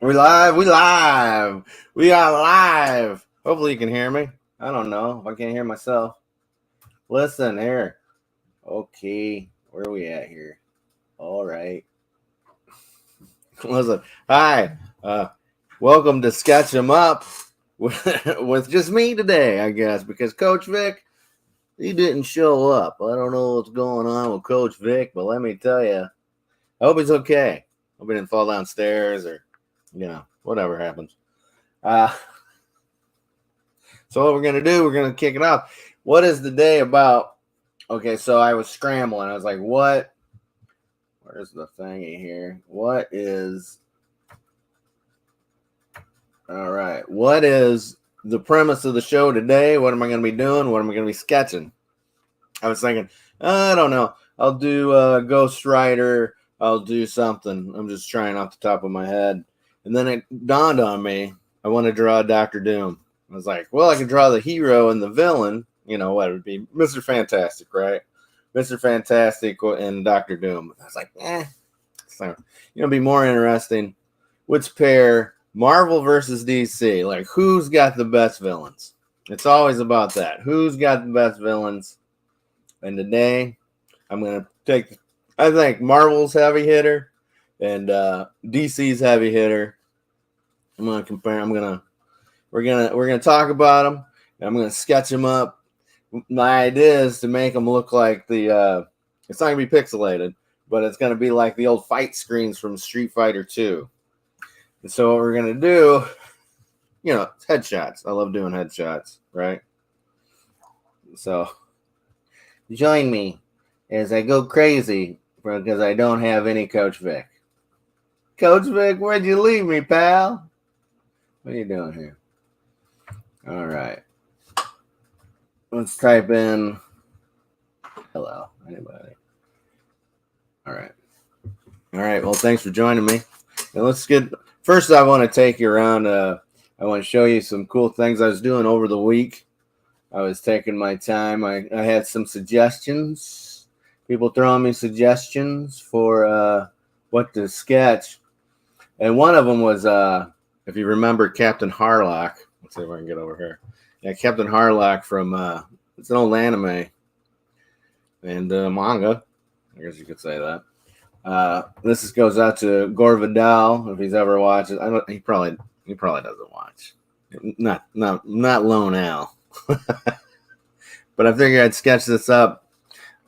We live. We are live. Hopefully you can hear me. I don't know if I can't hear myself. Listen here. Okay, where are we at here? All right. Listen. Hi. Welcome to Sketch 'em Up with just me today, I guess, because Coach Vic, he didn't show up. I don't know what's going on with Coach Vic, but let me tell you, I hope he's okay. Hope he didn't fall downstairs or, whatever happens. So what we're going to do, we're going to kick it off. What is the day about? Okay, so I was scrambling. I was like, what? Where's the thingy here? What is... All right. What is the premise of the show today? What am I going to be doing? What am I going to be sketching? I was thinking, I don't know. I'll do Ghost Rider. I'll do something. I'm just trying off the top of my head. And then it dawned on me, I want to draw Dr.Doom. I was like, well, I can draw the hero and the villain. You know what? It would be Mr. Fantastic, right? Mr. Fantastic and Dr.Doom. I was like, so, it'd be more interesting. Which pair, Marvel versus DC? Like, who's got the best villains? It's always about that. Who's got the best villains? And today, I'm going to take, I think, Marvel's heavy hitter and DC's heavy hitter. I'm going to compare. We're gonna talk about them. I'm gonna sketch them up. My idea is to make them look like the. It's not gonna be pixelated, but it's gonna be like the old fight screens from Street Fighter 2. And so what we're gonna do, headshots. I love doing headshots, right? So join me as I go crazy because I don't have any Coach Vic. Coach Vic, where'd you leave me, pal? What are you doing here? All right. Let's type in hello. Anybody? All right. Well, thanks for joining me. And let's get first. I want to take you around. I want to show you some cool things I was doing over the week. I was taking my time. I had some suggestions. People throwing me suggestions for what to sketch. And one of them was, if you remember, Captain Harlock. Let's see if I can get over here. Yeah, Captain Harlock from it's an old anime and manga. I guess you could say that. This goes out to Gore Vidal if he's ever watched it. He probably doesn't watch. Not Lone Al. But I figured I'd sketch this up,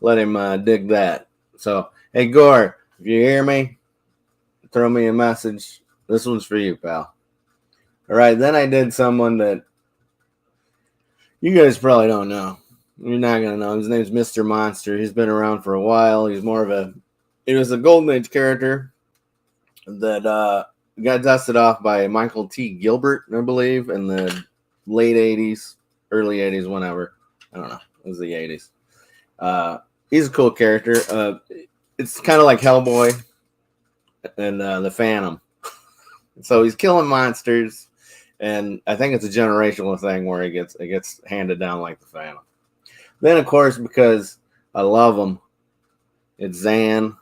let him dig that. So, hey Gore, if you hear me, throw me a message. This one's for you, pal. All right, then I did someone that you guys probably don't know. You're not going to know. His name's Mr. Monster. He's been around for a while. He was a Golden Age character that got dusted off by Michael T. Gilbert, I believe, in the late 80s, early 80s, whenever. I don't know. It was the 80s. He's a cool character. It's kind of like Hellboy and the Phantom. So he's killing monsters. And I think it's a generational thing where it gets handed down like the Phantom. Then, of course, because I love them, it's Zan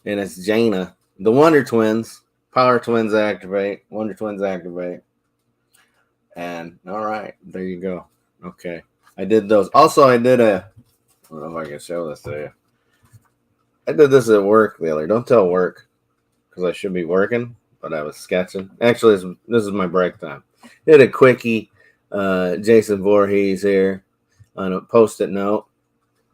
and it's Jaina. The Wonder Twins. Power Twins activate. Wonder Twins activate. And, all right, there you go. Okay. I did those. Also, I don't know if I can show this to you. I did this at work the other. Don't tell work because I should be working. But I was sketching. Actually, this is my break time. Did a quickie. Jason Voorhees here on a Post-it note.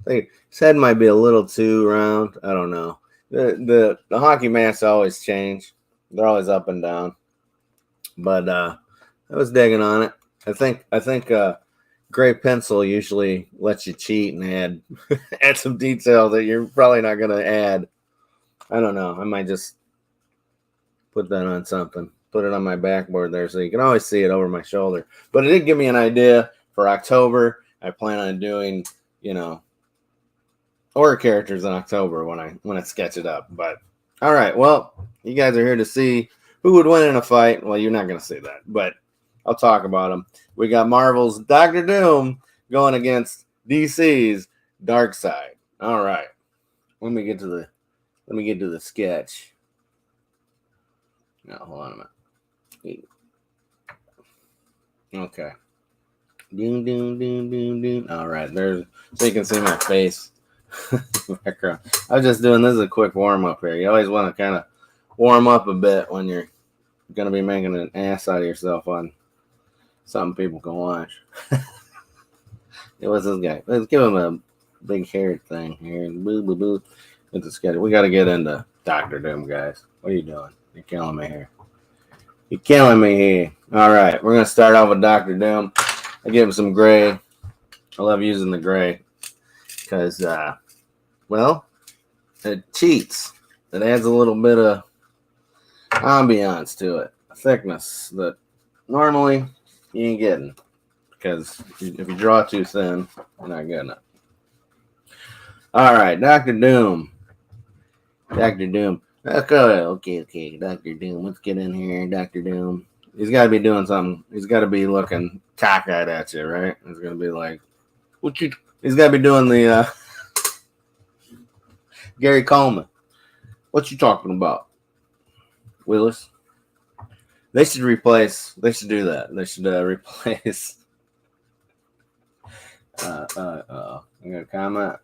I think his head might be a little too round. I don't know. The hockey masks always change. They're always up and down. But I was digging on it. I think gray pencil usually lets you cheat and add some detail that you're probably not going to add. I don't know. I might just put that on something. Put it on my backboard there so you can always see it over my shoulder. But it did give me an idea for October. I plan on doing, horror characters in October when I sketch it up. But all right, well, you guys are here to see who would win in a fight. Well, you're not going to see that, but I'll talk about them. We got Marvel's Dr.Doom going against DC's Darkseid. All right, let me get to the sketch. No, hold on a minute. Okay. Doom, doom, doom, doom, doom. All right, there's so you can see my face. Background. I was just doing this as a quick warm up here. You always want to kind of warm up a bit when you're going to be making an ass out of yourself on something people can watch. It was this guy. Let's give him a big hair thing here. Boo, boo, boo. It's a schedule. We got to get into Dr.Doom, guys. What are you doing? You're killing me here. You're killing me here. All right, we're going to start off with Dr.Doom. I give him some gray. I love using the gray because, well, it cheats. It adds a little bit of ambiance to it, a thickness that normally you ain't getting because if you draw too thin, you're not getting it. All right, Dr.Doom. Dr.Doom. Okay. Dr.Doom. Let's get in here, Dr.Doom. He's got to be doing something. He's got to be looking cockeyed at you, right? He's going to be like, what you... He's got to be doing the Gary Coleman. What you talking about, Willis? They should do that. They should replace. I got a comment.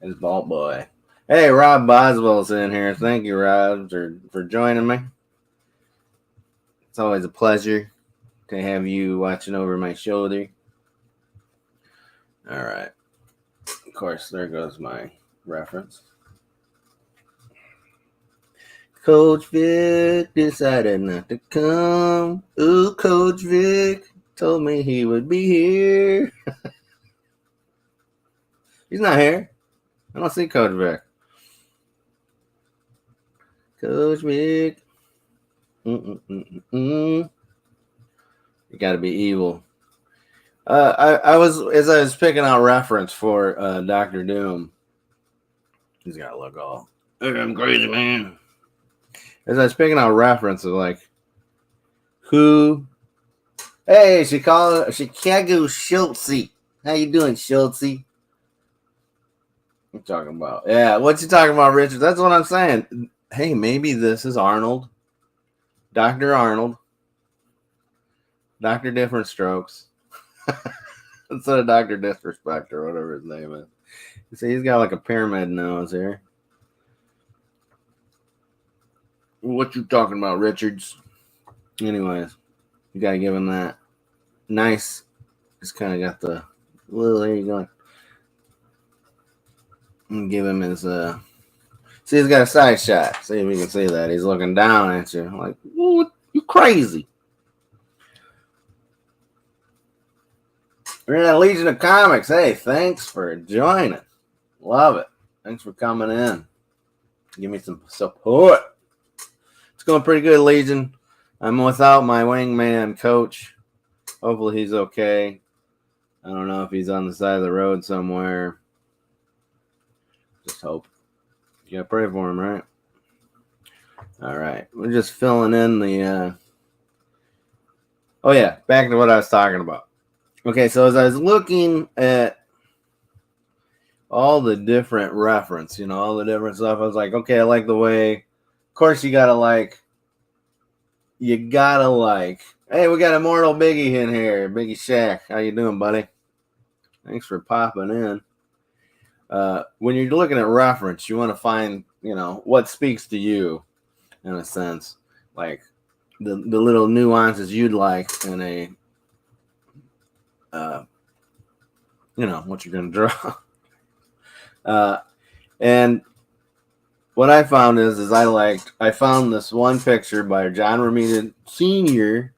It's Balt Boy. Hey, Rob Boswell's in here. Thank you, Rob, for joining me. It's always a pleasure to have you watching over my shoulder. All right. Of course, there goes my reference. Coach Vic decided not to come. Ooh, Coach Vic told me he would be here. He's not here. I don't see Coach Vic. Coach Vic. You got to be evil. I was picking out reference for Dr.Doom. He's got to look all. I'm crazy, man. As I was picking out references, like who? Hey, Chicago Schultze. How you doing, Schultze? What you talking about? Yeah, what you talking about, Richard? That's what I'm saying. Hey, maybe this is Arnold. Dr. Arnold. Dr. Different Strokes. Instead of Dr. Disrespect or whatever his name is. You see, he's got like a pyramid nose here. What you talking about, Richards? Anyways, you gotta give him that. Nice. Just kind of got the. Well, there you go. And give him his. See, he's got a side shot. See if you can see that. He's looking down at you. Like, what? You crazy. We're in a Legion of Comics. Hey, thanks for joining. Love it. Thanks for coming in. Give me some support. It's going pretty good, Legion. I'm without my wingman, Coach. Hopefully he's okay. I don't know if he's on the side of the road somewhere. Just hope. You gotta pray for him, right? All right. We're just filling in the... Oh, yeah. Back to what I was talking about. Okay, so as I was looking at all the different reference, all the different stuff, I was like, okay, I like the way... Of course, you gotta like... Hey, we got Immortal Biggie in here. Biggie Shaq. How you doing, buddy? Thanks for popping in. When you're looking at reference, you want to find, what speaks to you, in a sense. Like, the little nuances you'd like in a... what you're going to draw. And what I found is I found this one picture by John Romita Sr.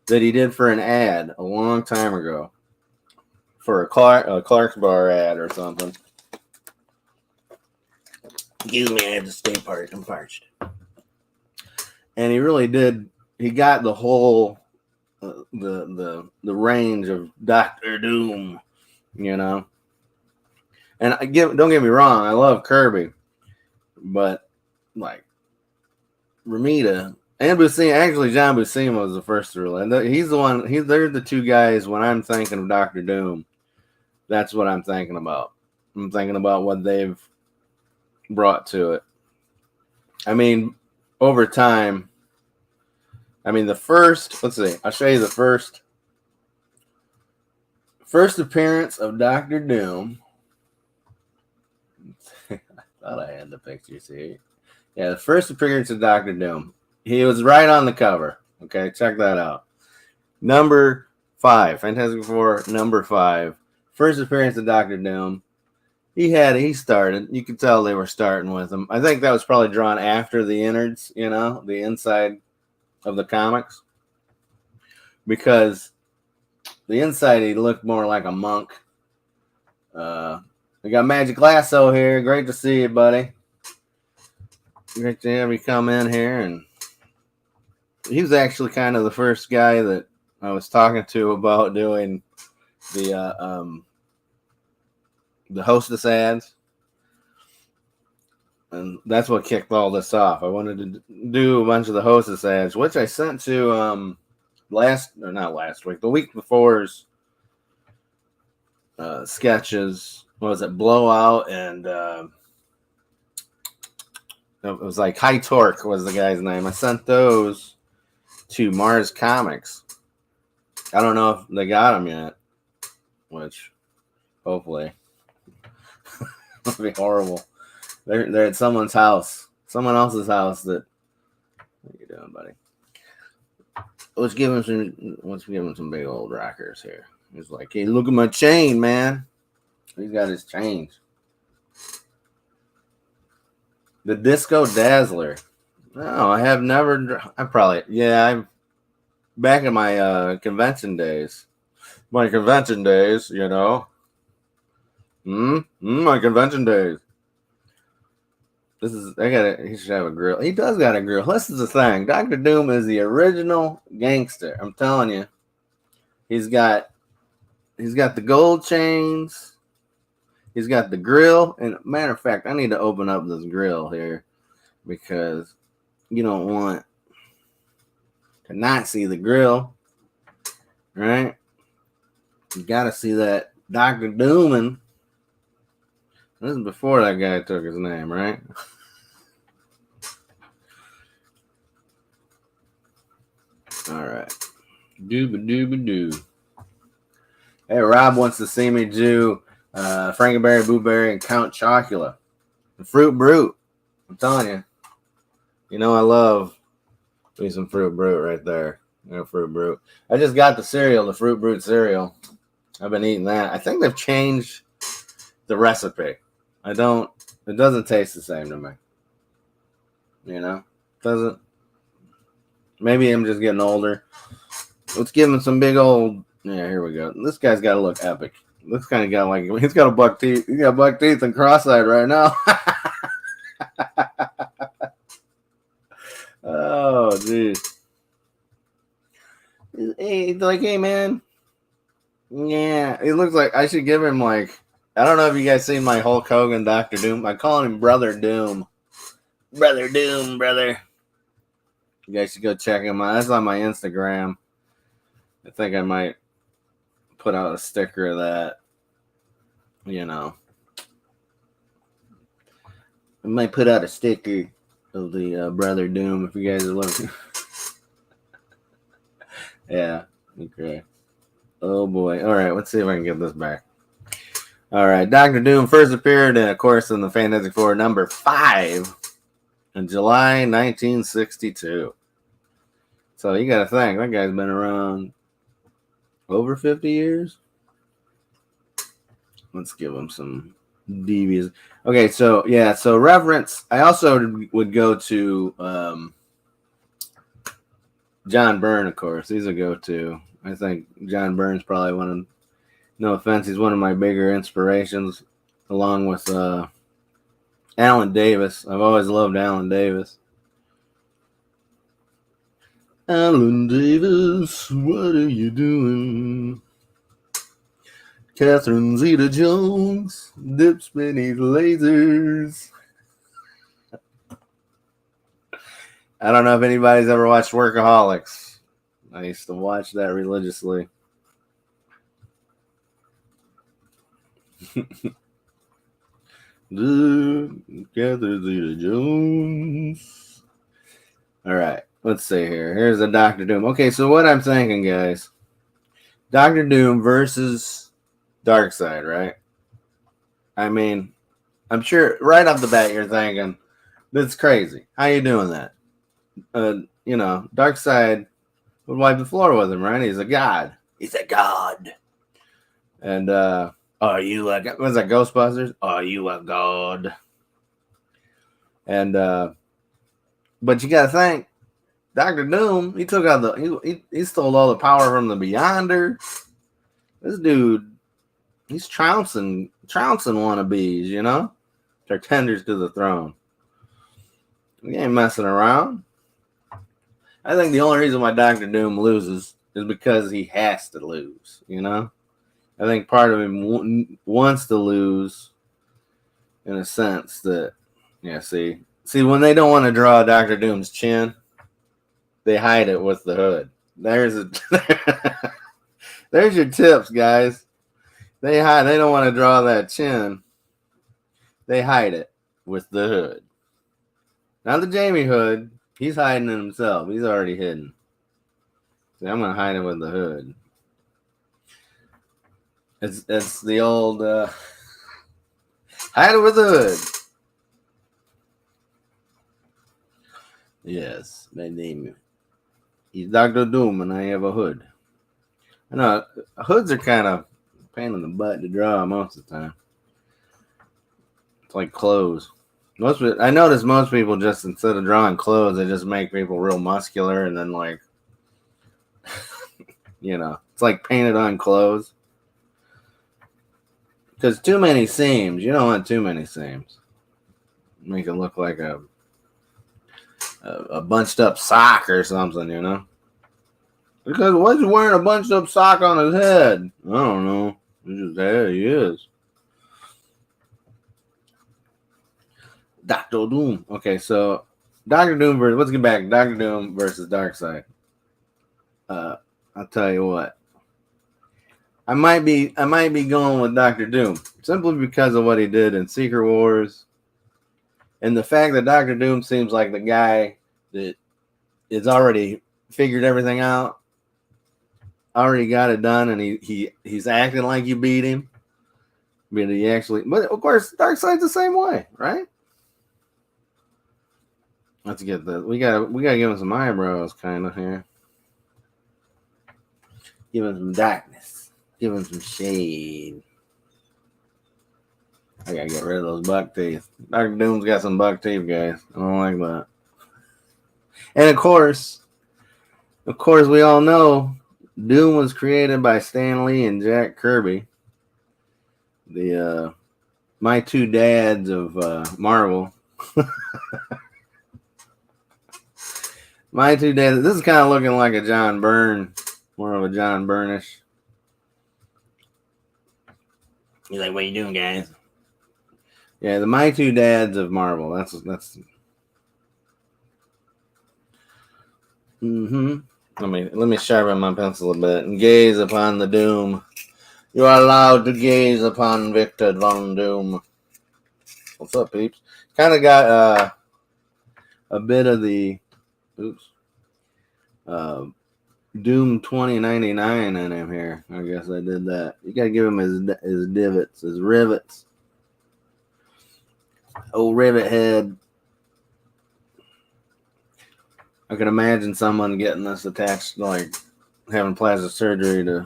that he did for an ad a long time ago for a Clark's Bar ad or something. Excuse me, I had to stay parched. I'm parched. And he really did. He got the whole the range of Dr.Doom, And don't get me wrong, I love Kirby, but like Romita and Buscema, actually John Buscema was the first to relate. He's the one. They're the two guys when I'm thinking of Dr.Doom. That's what I'm thinking about. I'm thinking about what they've brought to it. I mean, over time. I mean, the first, let's see, I'll show you the first appearance of Dr. Doom. I thought I had the pictures here. Yeah, the first appearance of Dr. Doom. He was right on the cover. Okay, check that out. Number 5, Fantastic Four, number 5. First appearance of Dr. Doom. He started. You could tell they were starting with him. I think that was probably drawn after the innards, the inside of the comics. Because the inside, he looked more like a monk. We got Magic Lasso here. Great to see you, buddy. Great to have you come in here. And he was actually kind of the first guy that I was talking to about doing the hostess ads. And that's what kicked all this off. I wanted to do a bunch of the hostess ads, which I sent to the week before's sketches. What was it? Blowout, and it was like High Torque was the guy's name. I sent those to Mars Comics. I don't know if they got them yet, which hopefully it'll be horrible. They're at someone's house, someone else's house. What are you doing, buddy? Let's give him some big old rockers here. He's like, hey, look at my chain, man. He's got his chains. The Disco Dazzler. No, I have never. I'm back in my convention days. My convention days, my convention days. He should have a grill. He does got a grill. This is the thing. Dr. Doom is the original gangster. I'm telling you. He's got the gold chains. He's got the grill. And matter of fact, I need to open up this grill here because you don't want to not see the grill. Right? You gotta see that Dr. Doom. And this is before that guy took his name, right? All right. Dooba-dooba-doo. Hey, Rob wants to see me do Frankenberry, Blueberry, and Count Chocula. The Fruit Brute. I'm telling you. I love some Fruit Brute right there. Fruit Brute. I just got the cereal, the Fruit Brute cereal. I've been eating that. I think they've changed the recipe. It doesn't taste the same to me. Doesn't. Maybe I'm just getting older. Let's give him some big old. Yeah, here we go. This guy's got to look epic. This kind of guy, he's got a buck teeth. He's got buck teeth and cross-eyed right now. Oh, geez. He's like, hey, man. Yeah, he looks like I should give him I don't know if you guys seen my Hulk Hogan Dr. Doom. I call him Brother Doom. Brother Doom, brother. You guys should go check him out. That's on my Instagram. I think I might put out a sticker of that. I might put out a sticker of the Brother Doom if you guys are looking. Yeah. Okay. Oh boy. All right. Let's see if I can get this back. All right. Dr. Doom first appeared, of course, in the Fantastic Four number 5 in July 1962. So you got to think that guy's been around over 50 years. Let's give him some devious. Okay, so yeah, so reference. I also would go to John Byrne, of course. He's a go-to. I think John Byrne's probably one of. No offense, he's one of my bigger inspirations, along with Alan Davis. I've always loved Alan Davis. Alan Davis, what are you doing? Catherine Zeta-Jones dips beneath lasers. I don't know if anybody's ever watched Workaholics. I used to watch that religiously. Catherine Zeta-Jones. All right, let's see here. Here's the Dr. Doom. Okay, so what I'm thinking, guys, Dr. Doom versus Darkseid, right? I mean, I'm sure right off the bat you're thinking, that's crazy. How you doing that? Darkseid would wipe the floor with him, right? He's a god. He's a god. And are you a god? Was that Ghostbusters? Are you a god? And but you gotta think, Dr. Doom, he took out he stole all the power from the Beyonder. This dude, he's trouncing wannabes, you know? Pretenders to the throne. He ain't messing around. I think the only reason why Dr. Doom loses is because he has to lose, you know? I think part of him wants to lose in a sense that, see, when they don't want to draw Dr. Doom's chin, they hide it with the hood. There's your tips, guys. They don't want to draw that chin. They hide it with the hood. Not the Jamie hood. He's hiding it himself. He's already hidden. See, I'm going to hide it with the hood. It's the old hide it with the hood. Yes, my name is Dr. Doom, and I have a hood. I know hoods are kind of a pain in the butt to draw most of the time. It's like clothes. I notice most people just, instead of drawing clothes, they just make people real muscular, and then like, it's like painted on clothes. Because too many seams, you don't want too many seams. Make it look like a bunched up sock or something, you know? Because what's he wearing a bunched up sock on his head? I don't know. It's just there he is. Dr. Doom. Okay, so Dr. Doom versus, let's get back. Dr. Doom versus Darkseid. I'll tell you what. I might be going with Dr. Doom simply because of what he did in Secret Wars, and the fact that Dr. Doom seems like the guy that is already figured everything out, already got it done, and he's acting like you beat him. But of course, Darkseid's the same way, right? Let's get this. We gotta give him some eyebrows, kind of here. Give him some darkness. Give him some shade. I gotta get rid of those buck teeth. Dr. Doom's got some buck teeth, guys. I don't like that. And of course, we all know Doom was created by Stan Lee and Jack Kirby, the my two dads of Marvel. My two dads. This is kind of looking like a John Byrne, more of a John Byrne-ish. He's like, "What are you doing, guys?" Yeah, the my two dads of Marvel. That's. Let me sharpen my pencil a bit and gaze upon the Doom. You are allowed to gaze upon Victor Von Doom. What's up, peeps? Kind of got a bit of the Doom 2099 in him here. I guess I did that. You gotta give him his divots, his rivets. Old rivet head. I can imagine someone getting this attached, like having plastic surgery to.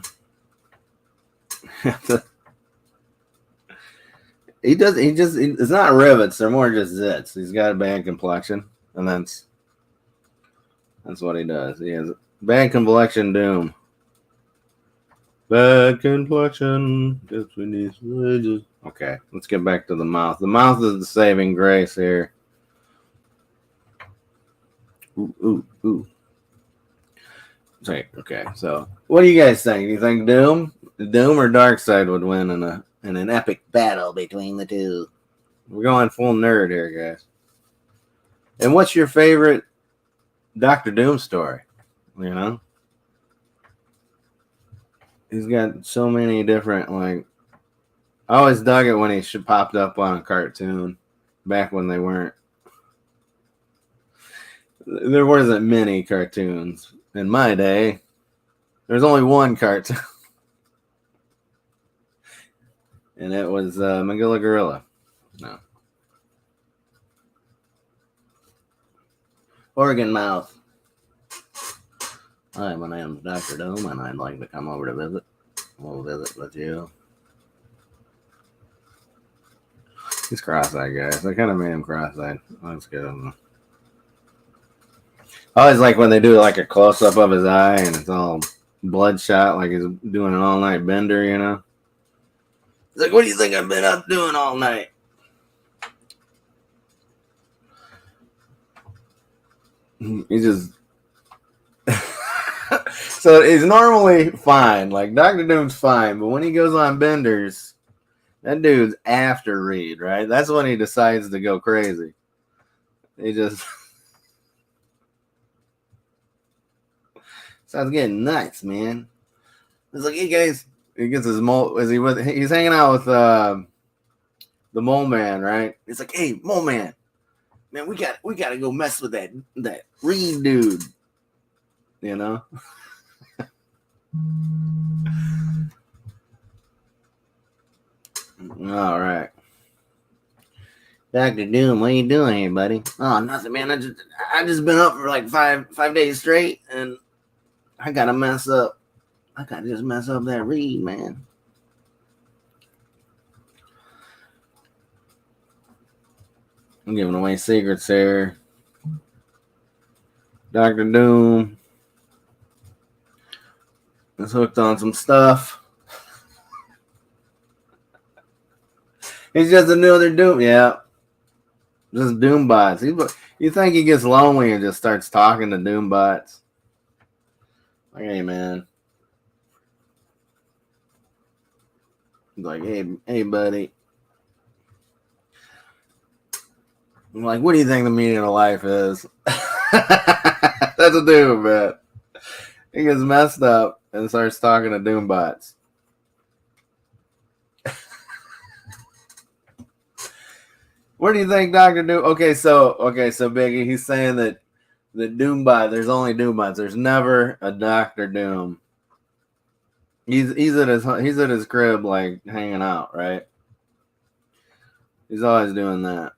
It's not rivets, they're more just zits. He's got a bad complexion, and that's what he does. He has bad complexion Doom. Bad complexion. Okay, let's get back to the mouth. The mouth is the saving grace here. Ooh. Okay, so what do you guys think? Do you think Doom or Darkseid would win in an epic battle between the two? We're going full nerd here, guys. And what's your favorite Dr. Doom story? You know? He's got so many different, like, I always dug it when he popped up on a cartoon back when they weren't. There wasn't many cartoons in my day. There's only one cartoon, and it was Magilla Gorilla. No. Organ Mouth. Hi, my name is Dr. Doom, and I'd like to come over to visit. We'll visit with you. He's cross-eyed, guys. I kind of made him cross-eyed. That's good. I always like when they do like a close-up of his eye, and it's all bloodshot, like he's doing an all-night bender, you know? He's like, what do you think I've been up doing all night? He's just... So he's normally fine. Like, Dr. Doom's fine, but when he goes on benders, that dude's after Reed, right? That's when he decides to go crazy. He just... Sounds getting nuts, man. It's like, hey, guys... He gets his mole... He's hanging out with the mole man, right? He's like, hey, mole man. Man, we got to go mess with that Reed dude. You know? All right. Dr. Doom, what are you doing here, buddy? Oh, nothing, man. I just been up for like five days straight, and I gotta mess up. I gotta just mess up that Reed, man. I'm giving away secrets here. Dr. Doom is hooked on some stuff. He's just another Doom. Yeah. Just Doom bots. You think he gets lonely and just starts talking to Doom bots? Like, hey, man. He's like, hey, buddy. I'm like, what do you think the meaning of life is? That's a Doom, man. He gets messed up and starts talking to Doom bots. Where do you think Dr. Doom? Okay, so Biggie, he's saying that the Doombot, there's only Doombots. There's never a Dr. Doom. He's at his crib, like hanging out, right? He's always doing that.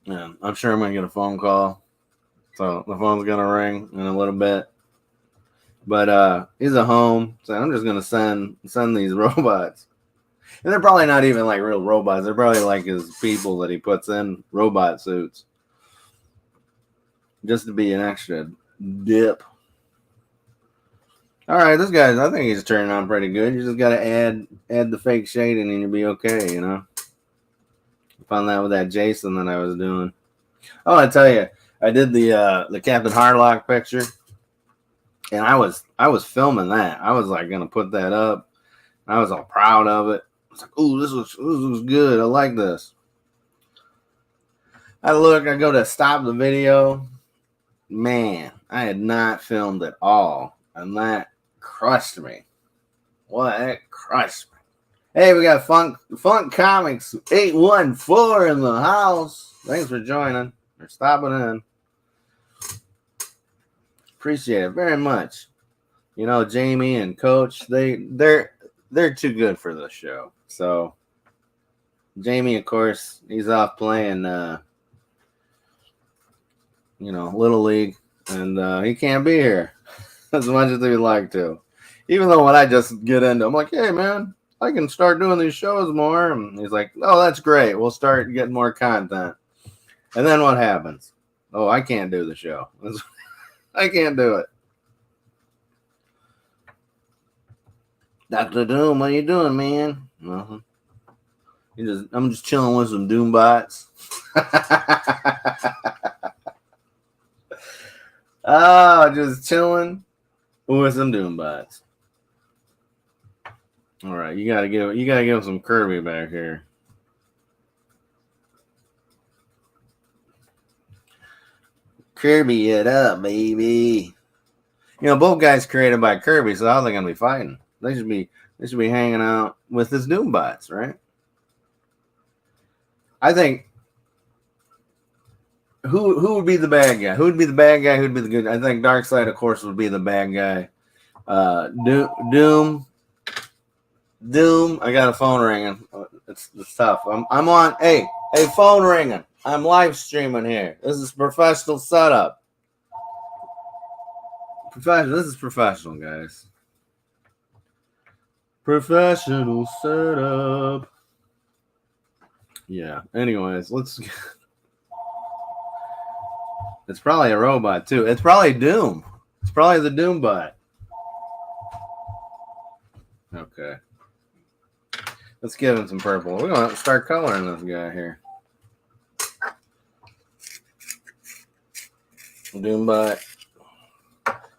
Yeah, I'm sure I'm gonna get a phone call. So the phone's gonna ring in a little bit. But he's at home, so I'm just gonna send these robots. And they're probably not even like real robots. They're probably like his people that he puts in robot suits. Just to be an extra dip. Alright, this guy's, I think he's turning on pretty good. You just gotta add the fake shading and you'll be okay, you know? Found that with that Jason that I was doing. Oh, I tell you, I did the Captain Harlock picture. And I was filming that. I was like gonna put that up. I was all proud of it. I was like, ooh, this was good. I like this. I go to stop the video. Man, I had not filmed at all. And that crushed me. What? That crushed me. Hey, we got Funk Comics 814 in the house. Thanks for joining or stopping in. Appreciate it very much. You know, Jamie and Coach, they're too good for this show. So Jamie, of course, he's off playing Little League, and he can't be here as much as he'd like to. Even though when I just get into, I'm like, hey man, I can start doing these shows more. And he's like, oh, that's great. We'll start getting more content. And then what happens? Oh, I can't do the show. I can't do it. Dr. Doom, what are you doing, man? Nothing. I'm just chilling with some Doom bots. Oh, just chilling with some Doom bots. All right, you gotta give some Kirby back here. Kirby it up, baby. You know, both guys created by Kirby, so how are they gonna be fighting? They should be hanging out with his Doom bots, right? I think who would be the bad guy? Who would be the bad guy? Who'd be the good? I think Darkseid, of course, would be the bad guy. Doom. I got a phone ringing. It's tough. I'm on. Hey, phone ringing. I'm live streaming here. This is professional setup. This is professional, guys. Professional setup. Yeah. Anyways, let's. It's probably a robot too. It's probably Doom. It's probably the Doom bot. Okay. Let's give him some purple. We're gonna start coloring this guy here. Doom bot.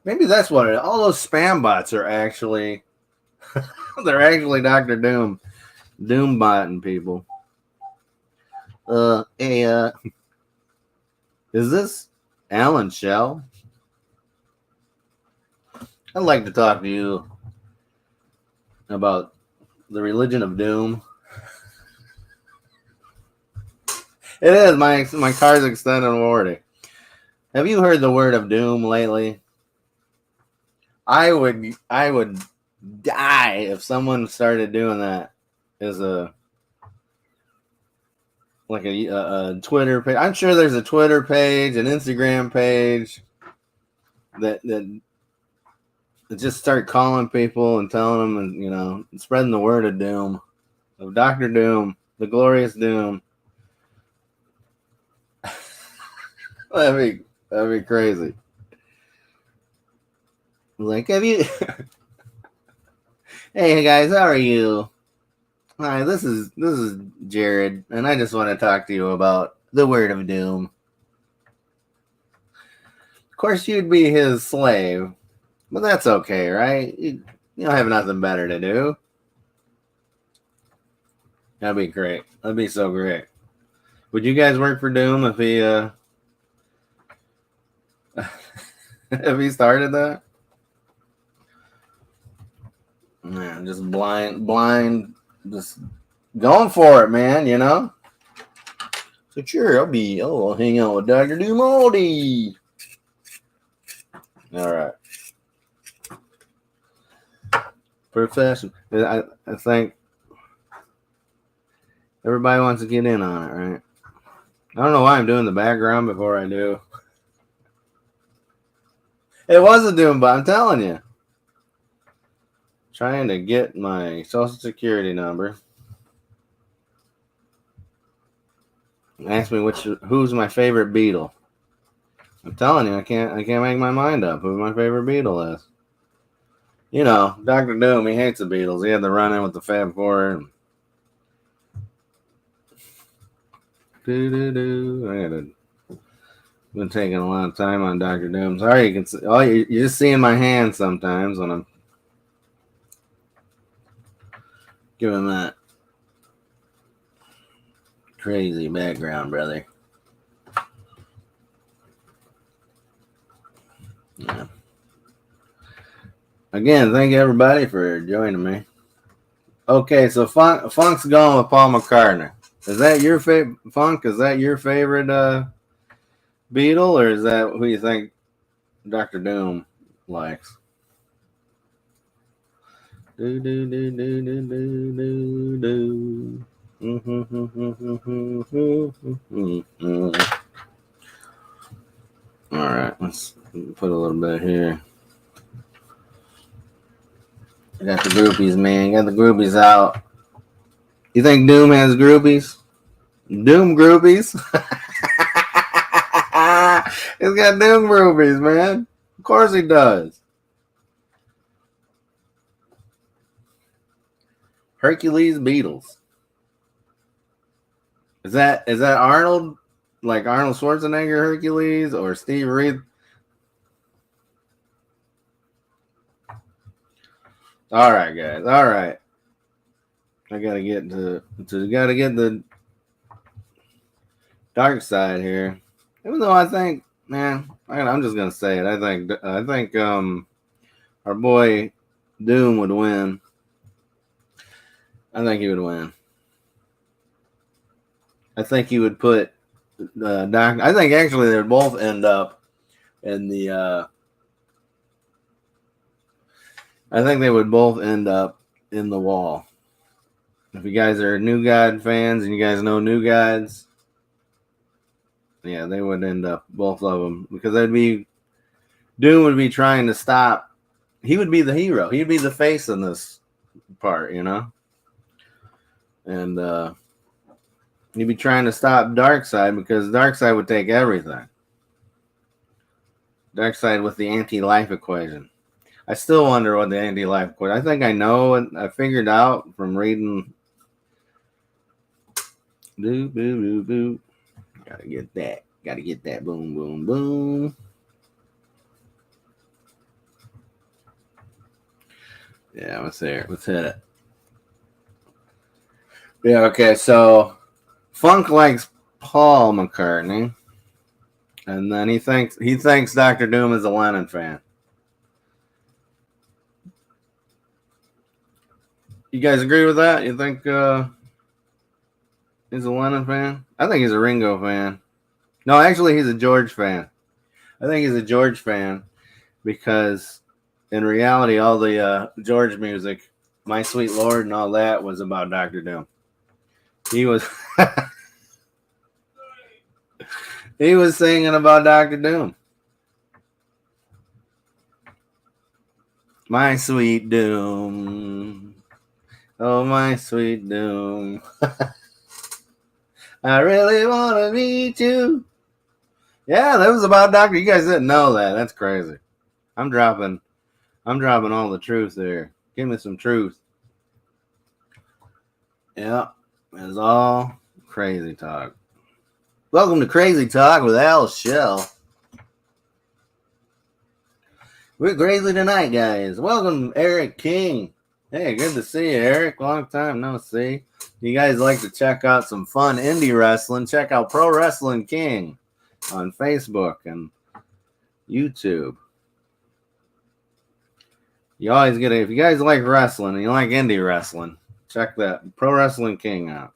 Maybe that's what it is. All those spam bots are actually they're actually Dr. Doom. Doom botting people. Is this Alan Shell? I'd like to talk to you about the religion of doom. It is my car's extended warranty. Have you heard the word of doom lately? I would die if someone started doing that as a Twitter page. I'm sure there's a Twitter page, an Instagram page that just start calling people and telling them, and spreading the word of doom, of Dr. Doom, the glorious Doom. That'd be crazy. Like, have you? Hey guys, how are you? Hi, this is Jared, and I just want to talk to you about the word of doom. Of course, you'd be his slave. But that's okay, right? You don't have nothing better to do. That'd be great. That'd be so great. Would you guys work for Doom if he if he started that? Man, just blind, just going for it, man. So sure, I'll hang out with Dr. Doom all day. All right. Professional. I think everybody wants to get in on it, right? I don't know why I'm doing the background before I do. It was a Doom, but I'm telling you. Trying to get my social security number. Ask me who's my favorite Beatle. I'm telling you, I can't make my mind up who my favorite Beatle is. Dr. Doom, he hates the Beatles. He had to run in with the Fab Four. Been taking a lot of time on Dr. Doom. Sorry, you can see. Oh, you're just seeing my hand sometimes when I'm giving that crazy background, brother. Yeah. Again, thank you everybody for joining me. Okay, so Funk's going with Paul McCartney. Is that your favorite, Funk? Is that your favorite Beatle, or is that who you think Dr. Doom likes? Do do do do do do do. All right, let's put a little bit here. I got the groupies, man. Got the groupies out. You think Doom has groupies? Doom groupies? He's got Doom groupies, man. Of course he does. Hercules Beatles. Is that Arnold? Like Arnold Schwarzenegger Hercules or Steve Reed? All right, guys. All right. I gotta get the dark side here. Even though I think, man, I'm just gonna say it. I think our boy Doom would win. I think he would win. I think he would put I think actually they both end up in the. I think they would both end up in the wall. If you guys are New God fans and you guys know New Gods, yeah, they would end up both of them because Doom would be trying to stop. He would be the hero. He'd be the face in this part, you know, and he'd be trying to stop Darkseid because Darkseid would take everything. Darkseid with the anti-life equation. I still wonder what the anti-life equation. I think I know it. I figured out from reading. Boo, boo, boo, boo. Gotta get that. Gotta get that. Boom, boom, boom. Yeah, let's hear it. Let's hit it. Yeah, okay, so Funk likes Paul McCartney. And then he thinks Dr. Doom is a Lennon fan. You guys agree with that? You think he's a Lennon fan? I think he's a Ringo fan. No, actually, he's a George fan. I think he's a George fan because in reality, all the George music, My Sweet Lord and all that was about Dr. Doom. He was he was singing about Dr. Doom. My sweet Doom. Oh, my sweet Doom. I really want to meet you. Yeah, that was about Dr. You guys didn't know that. That's crazy. I'm dropping all the truth there. Give me some truth. Yeah, it's all crazy talk. Welcome to Crazy Talk with Al Shell. We're crazy tonight, guys. Welcome, Eric King. Hey, good to see you, Eric. Long time no see. You guys like to check out some fun indie wrestling? Check out Pro Wrestling King on Facebook and YouTube. You always get if you guys like wrestling and you like indie wrestling, check that Pro Wrestling King out.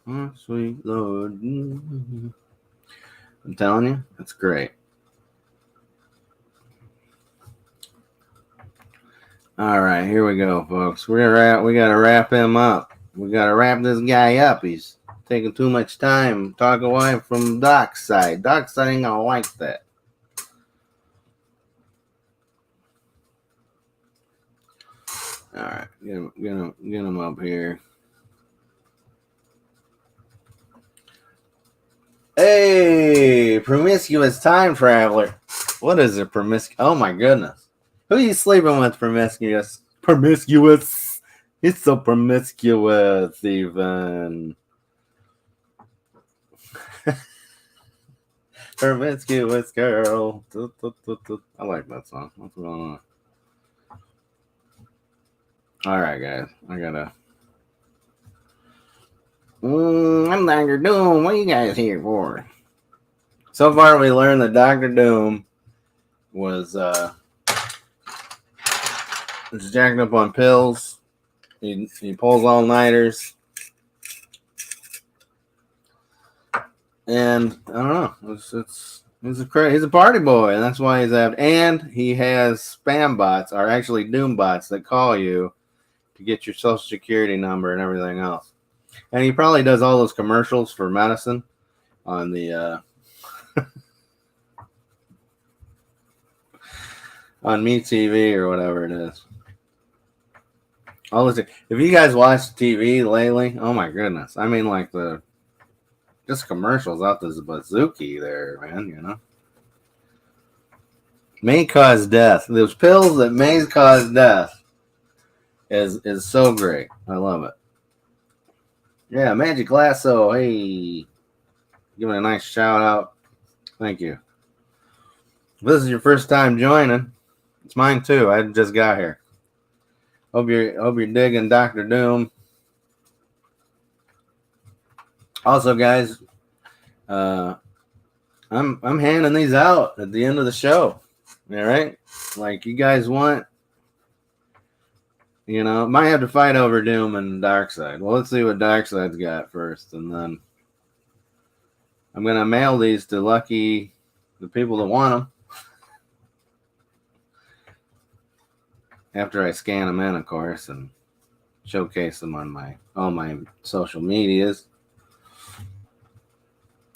Oh, sweet Lord. I'm telling you, it's great. All right, here we go, folks. We got to wrap him up. We got to wrap this guy up. He's taking too much time talking away from Darkseid. Darkseid ain't gonna like that. All right, get him up here. Hey, promiscuous time traveler. What is it, Oh my goodness. Who are you sleeping with, promiscuous? Promiscuous. It's so promiscuous, even. Promiscuous girl. I like that song. What's going on? All right, guys. I gotta. I'm Dr. Doom. What are you guys here for? So far, we learned that Dr. Doom was jacked up on pills. He pulls all-nighters. And I don't know. He's a party boy, and that's why he's out. And he has spam bots, or actually Doom bots, that call you to get your social security number and everything else. And he probably does all those commercials for medicine on the on MeTV or whatever it is. If you guys watch TV lately, oh my goodness! I mean, like just commercials out this bazooki there, man. You know, may cause death. Those pills that may cause death is so great. I love it. Yeah, Magic Lasso. Hey, give it a nice shout out. Thank you. If this is your first time joining, it's mine too. I just got here. Hope you're digging Dr. Doom. Also, guys, I'm handing these out at the end of the show. All right, like you guys want You know, might have to fight over Doom and Darkseid. Well, let's see what Darkseid's got first, and then I'm gonna mail these to the people that want them. After I scan them in, of course, and showcase them on all my social medias.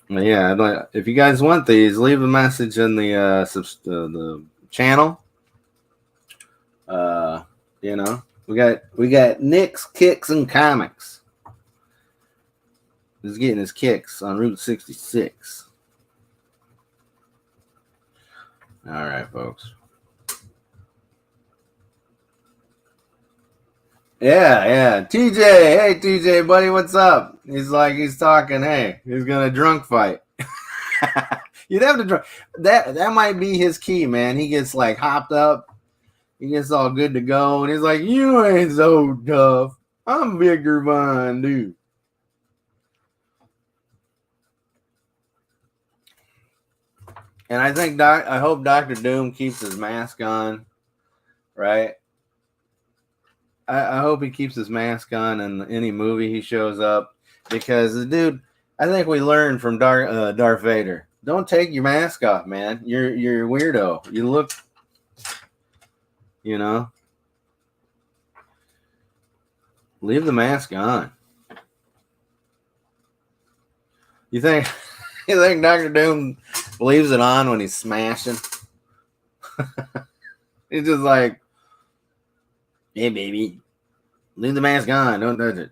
But yeah, if you guys want these, leave a message in the channel. You know, we got Nick's Kicks and Comics. He's getting his kicks on Route 66. All right, folks. Yeah. TJ, hey TJ, buddy, what's up? He's talking. Hey, he's gonna drunk fight. You'd have to drunk. That might be his key, man. He gets like hopped up. He gets all good to go, and he's like, "You ain't so tough. I'm bigger than dude." And I hope Dr. Doom keeps his mask on, right? I hope he keeps his mask on in any movie he shows up, because the dude, I think we learned from Darth Vader. Don't take your mask off, man. You're a weirdo. You look, you know. Leave the mask on. You think Dr. Doom leaves it on when he's smashing? He's just like, "Hey, baby, leave the mask on. Don't touch it."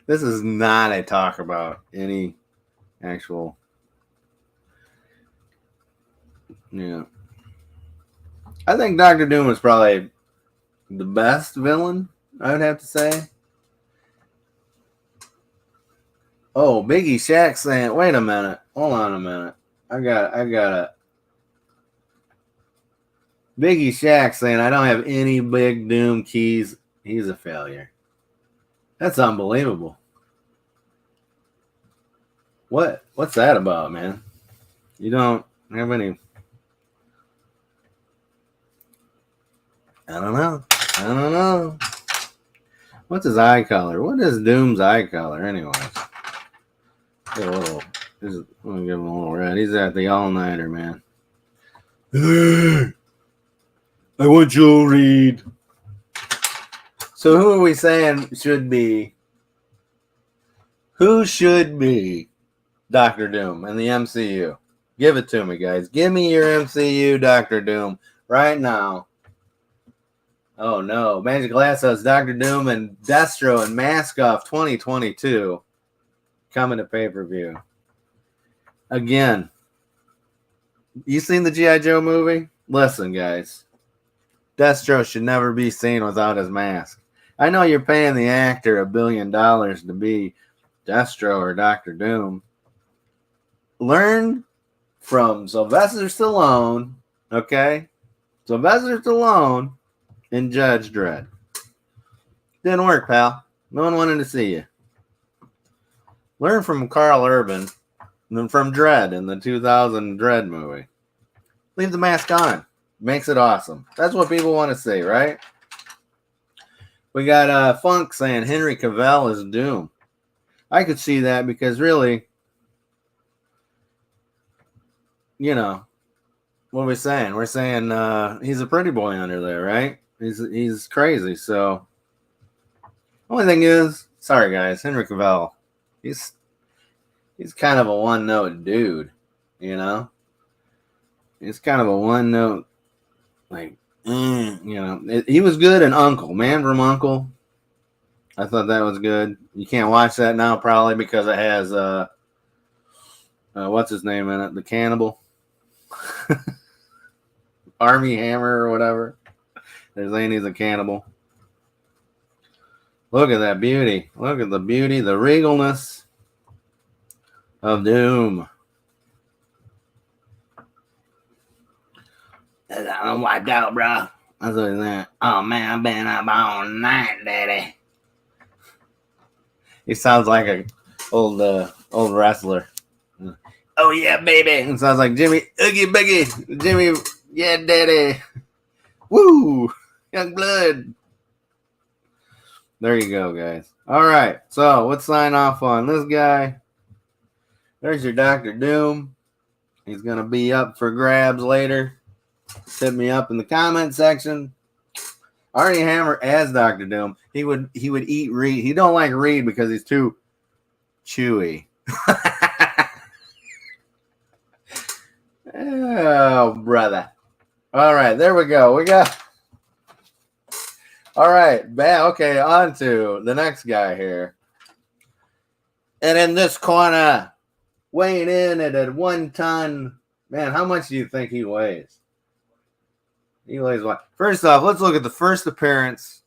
This is not a talk about any actual, I think Dr. Doom is probably the best villain, I would have to say. Oh, Biggie Shaq saying, wait a minute. Hold on a minute. I got a Biggie Shaq saying, I don't have any big Doom keys. He's a failure. That's unbelievable. What's that about, man? You don't have any. I don't know. What's his eye color? What is Doom's eye color, anyways? Let me give him a little red. He's at the all-nighter, man. I want you to read. So who are we saying should be? Who should be Dr. Doom in the MCU? Give it to me, guys. Give me your MCU Dr. Doom right now. Oh, no. Magic Glass has Dr. Doom and Destro and Mask Off 2022 coming to pay-per-view. Again, you seen the G.I. Joe movie? Listen, guys. Destro should never be seen without his mask. I know you're paying the actor $1 billion to be Destro or Dr. Doom. Learn from Sylvester Stallone, okay? Sylvester Stallone and Judge Dredd. Didn't work, pal. No one wanted to see you. Learn from Carl Urban and from Dredd in the 2000 Dredd movie. Leave the mask on. Makes it awesome. That's what people want to see, right? We got Funk saying Henry Cavill is Doom. I could see that because really, what are we saying? We're saying he's a pretty boy under there, right? He's crazy. So only thing is, sorry guys, Henry Cavill, he's kind of a one-note dude, He's kind of a one-note, like, he was good in Uncle, Man from Uncle. I thought that was good. You can't watch that now probably because it has what's his name in it? The cannibal. Army Hammer or whatever. They're saying he's a cannibal. Look at that beauty. Look at the beauty, the regalness of Doom. I'm wiped out, bro. That's what he's saying. Oh, man, I've been up all night, daddy. He sounds like an old wrestler. Oh, yeah, baby. It sounds like Jimmy, Oogie Boogie. Jimmy, yeah, daddy. Woo. Young blood. There you go, guys. All right, so let's sign off on this guy. There's your Dr. Doom. He's going to be up for grabs later. Hit me up in the comment section. Arnie Hammer as Dr. Doom. He would eat Reed. He don't like Reed because he's too chewy. Oh, brother. All right, there we go. All right, okay, on to the next guy here. And in this corner, weighing in at a 1 ton. Man, how much do you think he weighs? He weighs what? First off, let's look at the first appearance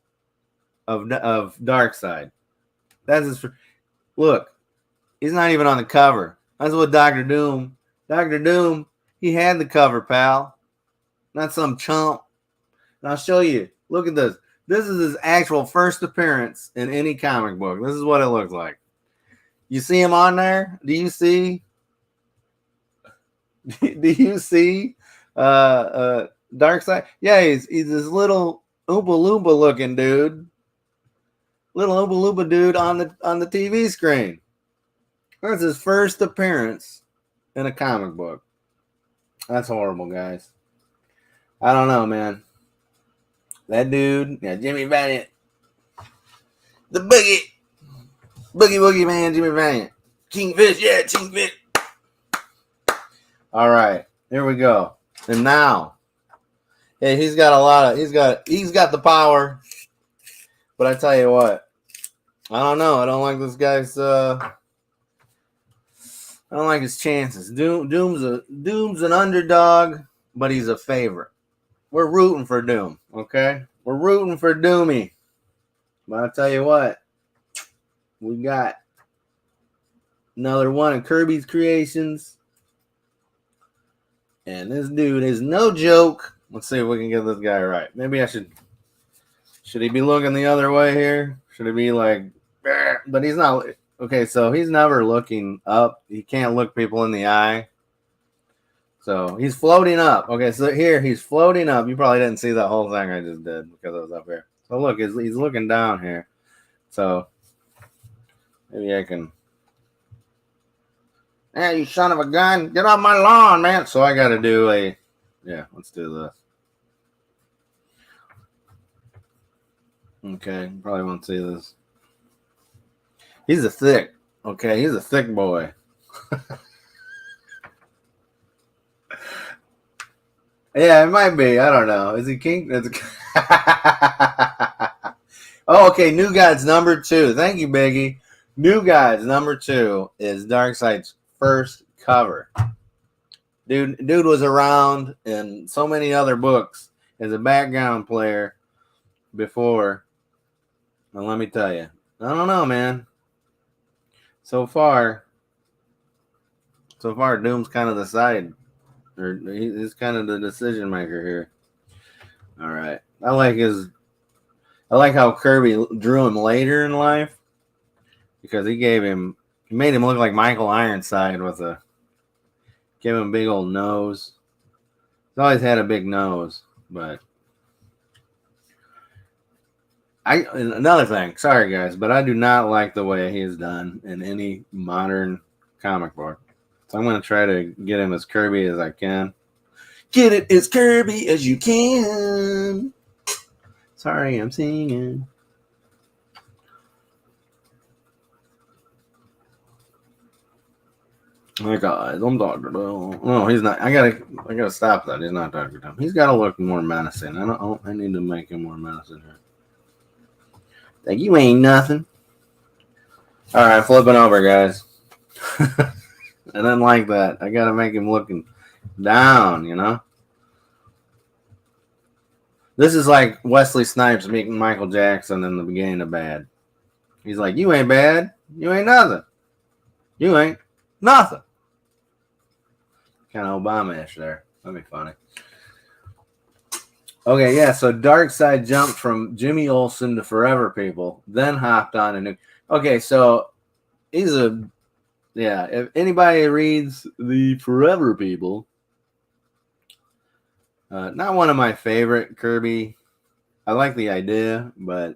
of Darkseid. That's his. Look, he's not even on the cover. That's what Dr. Doom. Dr. Doom, he had the cover, pal. Not some chump. And I'll show you. Look at this. This is his actual first appearance in any comic book. This is what it looks like. You see him on there? Do you see? Darkseid? Yeah, he's this little Oompa Loompa looking dude. Little Oompa Loompa dude on the TV screen. That's his first appearance in a comic book. That's horrible, guys. I don't know, man. That dude, yeah, Jimmy Valiant. The Boogie Man, Jimmy Valiant. Kingfish, yeah, Kingfish. All right, here we go. And now, hey, he's got the power. But I tell you what, I don't know. I don't like this guy's. I don't like his chances. Doom's an underdog, but he's a favorite. We're rooting for Doom, okay? We're rooting for Doomy. But I'll tell you what, we got another one of Kirby's creations. And this dude is no joke. Let's see if we can get this guy right. Maybe I should he be looking the other way here? Should he be like, but he's not. Okay, so he's never looking up. He can't look people in the eye. So he's floating up. Okay, so here he's floating up. You probably didn't see that whole thing I just did because I was up here. So look, he's looking down here. So maybe I can. Hey, you son of a gun! Get off my lawn, man! So I got to do a. Yeah, let's do this. Okay, probably won't see this. He's a thick. Okay, he's a thick boy. Yeah, it might be. I don't know. Is he king? Oh, okay. New Gods number 2. Thank you, Biggie. New Gods number 2 is Darkseid's first cover. Dude was around in so many other books as a background player before. And let me tell you, I don't know, man. So far, Doom's kind of the side. Or he's kind of the decision maker here. All right. I like how Kirby drew him later in life because he made him look like Michael Ironside gave him a big old nose. He's always had a big nose, but another thing, sorry guys, but I do not like the way he is done in any modern comic book. So I'm going to try to get him as Kirby as I can. Get it as Kirby as you can. Sorry, I'm singing. My God, I'm Dr. Doom. No, he's not. I gotta stop that. He's not Dr. Doom. He's got to look more menacing. I need to make him more menacing here. Like, you ain't nothing. All right, flipping over, guys. I didn't like that. I got to make him looking down, you know? This is like Wesley Snipes meeting Michael Jackson in the beginning of Bad. He's like, you ain't bad. You ain't nothing. You ain't nothing. Kind of Obama-ish there. That'd be funny. Okay, yeah, so Darkseid jumped from Jimmy Olsen to Forever People, then hopped on a new... Okay, so he's a... Yeah, if anybody reads the Forever People, not one of my favorite Kirby. I like the idea, but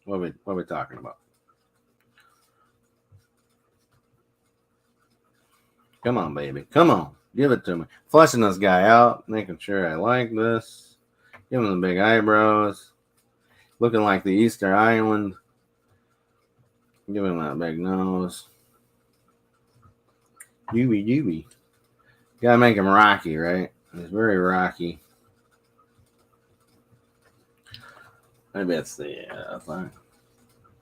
what are we talking about? Come on, baby. Come on. Give it to me. Fleshing this guy out, making sure I like this. Give him the big eyebrows. Looking like the Easter Island. Give him that big nose. Doobie. Gotta make him rocky, right? He's very rocky. Maybe it's the thing.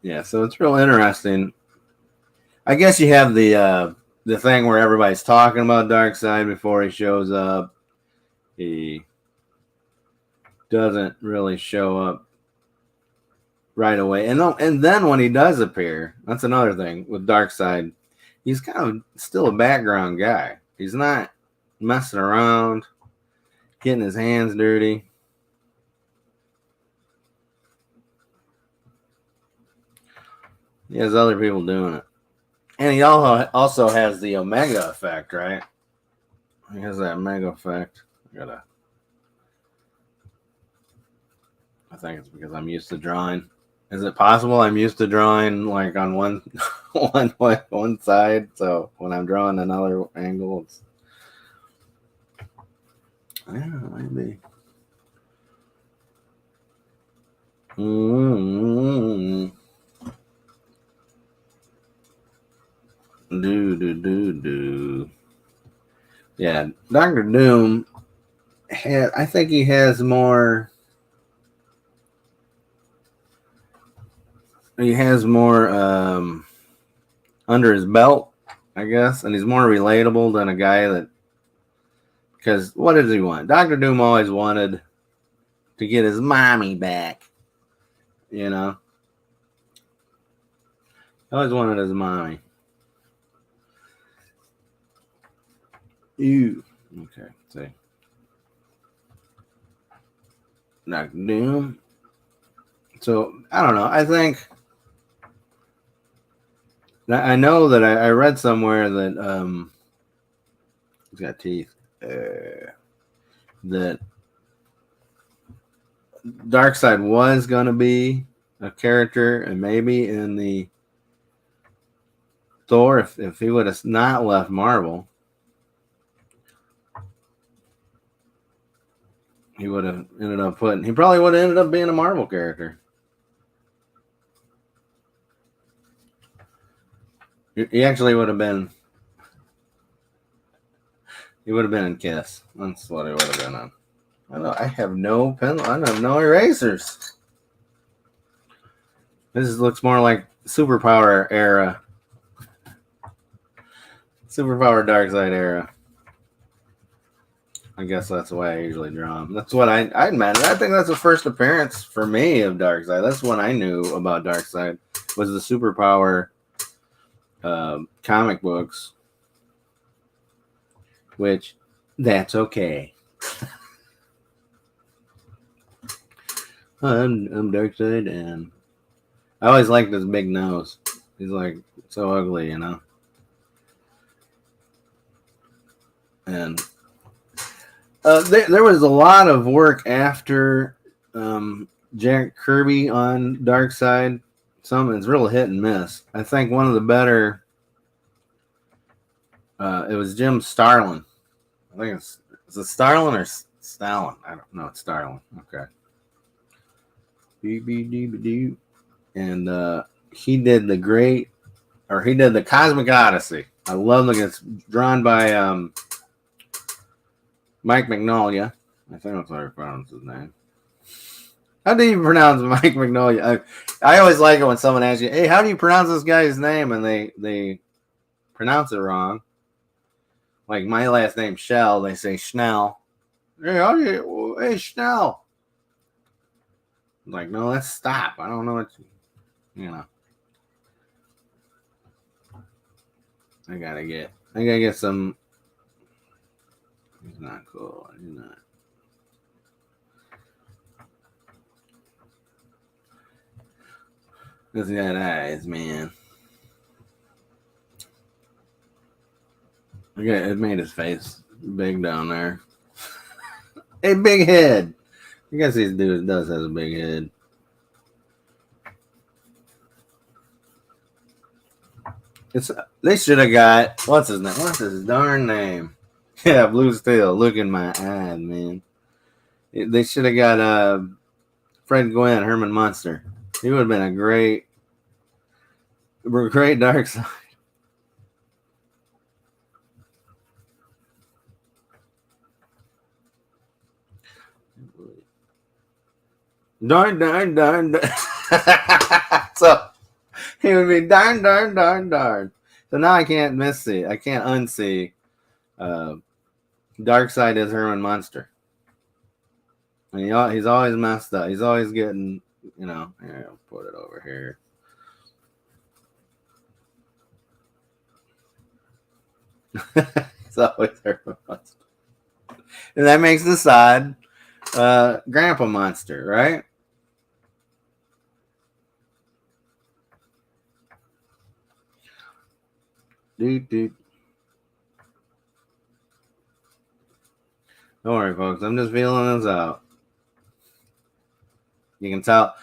Yeah, so it's real interesting. I guess you have the thing where everybody's talking about Darkseid before he shows up. He doesn't really show up right away, and then when he does appear, that's another thing with Darkseid. He's kind of still a background guy. He's not messing around, getting his hands dirty. He has other people doing it. And he also has the Omega effect, right? He has that Omega effect. I think it's because I'm used to drawing. Is it possible I'm used to drawing like on one side? So when I'm drawing another angle, it's maybe. Do. Yeah, Dr.Doom. I think he has more. He has more under his belt, I guess, and he's more relatable than a guy that. Because what does he want? Dr.Doom always wanted to get his mommy back. You know? He always wanted his mommy. Ew. Okay, see. Dr.Doom. So, I don't know. I think. I know that I read somewhere that he's got teeth. That Darkseid was going to be a character, and maybe in the Thor, if he would have not left Marvel, he would have ended up he probably would have ended up being a Marvel character. He actually would have been. He would have been in Kiss. That's what he would have been on. I have no pen. I have no erasers. This looks more like Superpower era. Superpower Darkseid era. I guess that's the way I usually draw him. That's what I meant. I think that's the first appearance for me of Darkseid. That's what I knew about Darkseid was the Superpower comic books, which that's okay. I'm Darkseid, and I always liked his big nose. He's like so ugly, you know. And there was a lot of work after Jack Kirby on Darkseid. Some it's real hit and miss. I think one of the better. It was Jim Starlin. I think is it Starlin or Stalin? I don't know. It's Starlin. Okay. And he did the Cosmic Odyssey. I love it. It's drawn by Mike Mignola. I think that's how I pronounce his name. How do you pronounce Mike Mignola? I always like it when someone asks you, "Hey, how do you pronounce this guy's name?" And they pronounce it wrong. Like my last name, Shell, they say Schnell. Hey, Schnell. Like, no, let's stop. I don't know what you know. I gotta get some. He's not cool. He's not. He's got eyes, man. Okay, it made his face big down there. Hey, big head. I guess these dudes does have a big head. They should have got what's his name? What's his darn name? Yeah, Blue Steel. Look in my eye, man. They should have got Fred Gwynn, Herman Munster. He would have been a great Darkseid. Darn. So he would be darn. So now I can't unsee Darkseid as Herman Munster. And he's always messed up. He's always getting, here, I'll put it over here. It's always Herman Munster. And that makes the side Grandpa Munster, right? Dude. Don't worry, folks. I'm just feeling this out. You can tell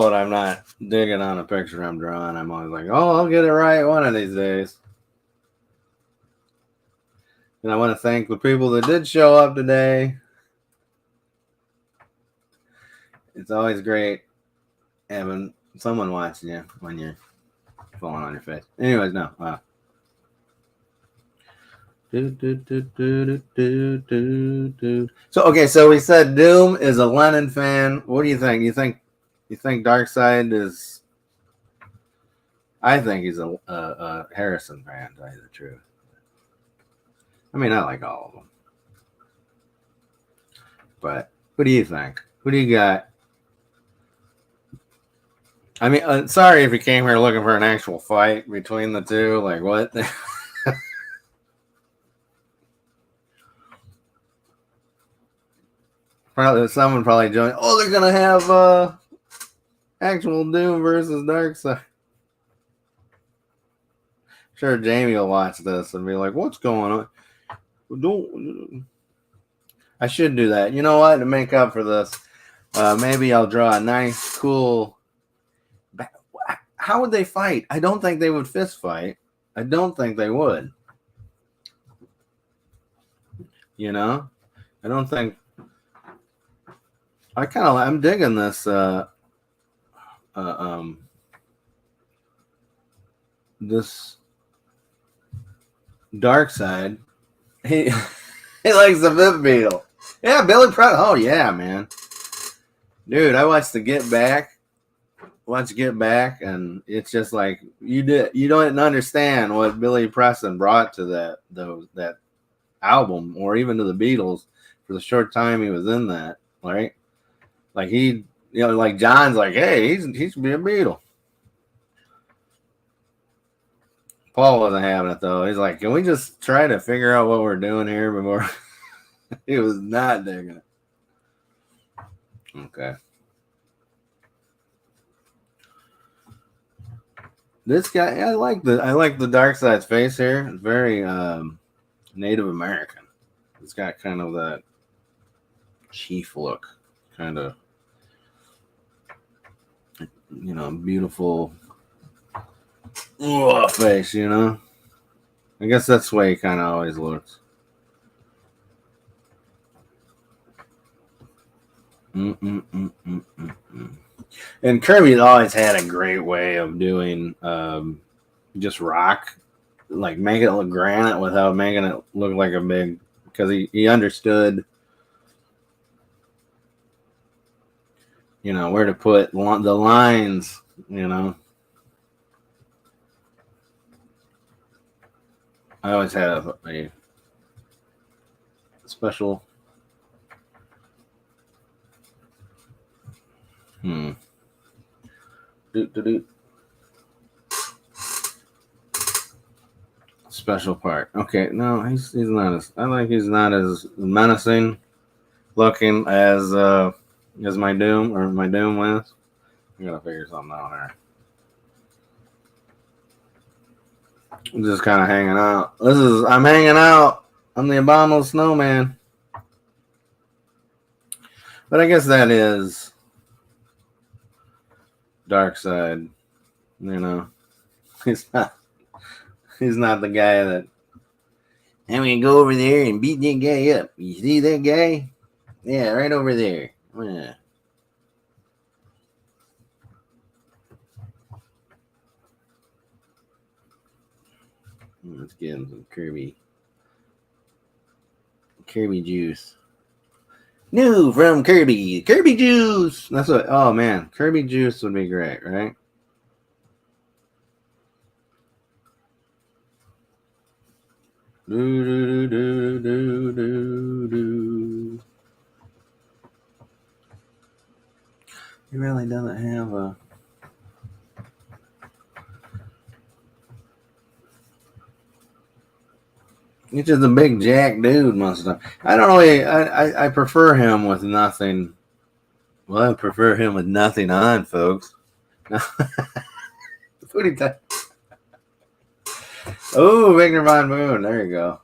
what I'm not digging on a picture I'm drawing. I'm always like, oh, I'll get it right one of these days. And I want to thank the people that did show up today. It's always great having someone watching you when you're falling on your face. Anyways, no. So we said Doom is a Lennon fan. What do you think? You think Darkseid is? I think he's a Harrison fan, to tell you the truth. I mean, I like all of them. But what do you think? Who do you got? I mean, sorry if you came here looking for an actual fight between the two. Like, what? Someone probably joined. Oh, they're gonna have actual Doom versus Darkseid. Sure, Jamie will watch this and be like, "What's going on?" I should do that. You know what? To make up for this, maybe I'll draw a nice, cool. How would they fight? I don't think they would fist fight. I don't think they would. I don't think. I'm digging this this Darkseid. He likes the Fifth Beetle. Yeah, Billy Preston. Oh yeah, man. Dude, I watched the Get Back, and it's just like you don't understand what Billy Preston brought to that album, or even to the Beatles for the short time he was in that, right? Like like John's like, hey, he should be a Beatle. Paul wasn't having it though. He's like, can we just try to figure out what we're doing here before? He was not digging it. Okay. This guy, I like the Darkseid's face here. It's very Native American. It's got kind of that chief look, kind of beautiful face. I guess that's the way he kind of always looks. And Kirby's always had a great way of doing just rock, like making it look granite without making it look like a big, because he understood, where to put the lines, I always had a special special part. Okay, no, he's not as. I think he's not as menacing looking as my Doom was. I gotta figure something out here. I'm just kind of hanging out. I'm hanging out. I'm the Abominable Snowman. But I guess that is Darkseid. You know, he's not the guy that I'm gonna go over there and beat that guy up. You see that guy? Yeah, right over there. Yeah. Let's get him some Kirby juice. New from Kirby juice. That's what. Oh man, Kirby juice would be great, right? Do. He really doesn't have a. He's just a big jack dude most of the time. I don't really. I prefer him with nothing. Well, I prefer him with nothing on, folks. Booty time. Oh, Victor Von Moon. There you go.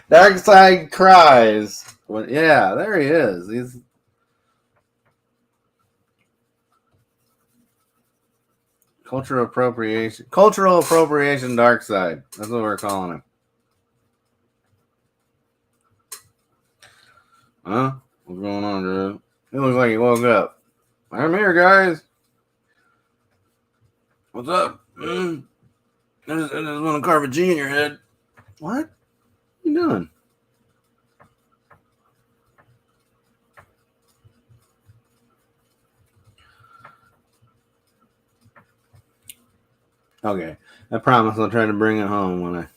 Darkseid cries. Well, yeah, there he is. He's cultural appropriation. Cultural appropriation Darkseid. That's what we're calling him. Huh? What's going on, dude? He looks like he woke up. I'm here, guys. What's up? I just want to carve a G in your head. What? What are you doing? Okay. I promise I'll try to bring it home when I...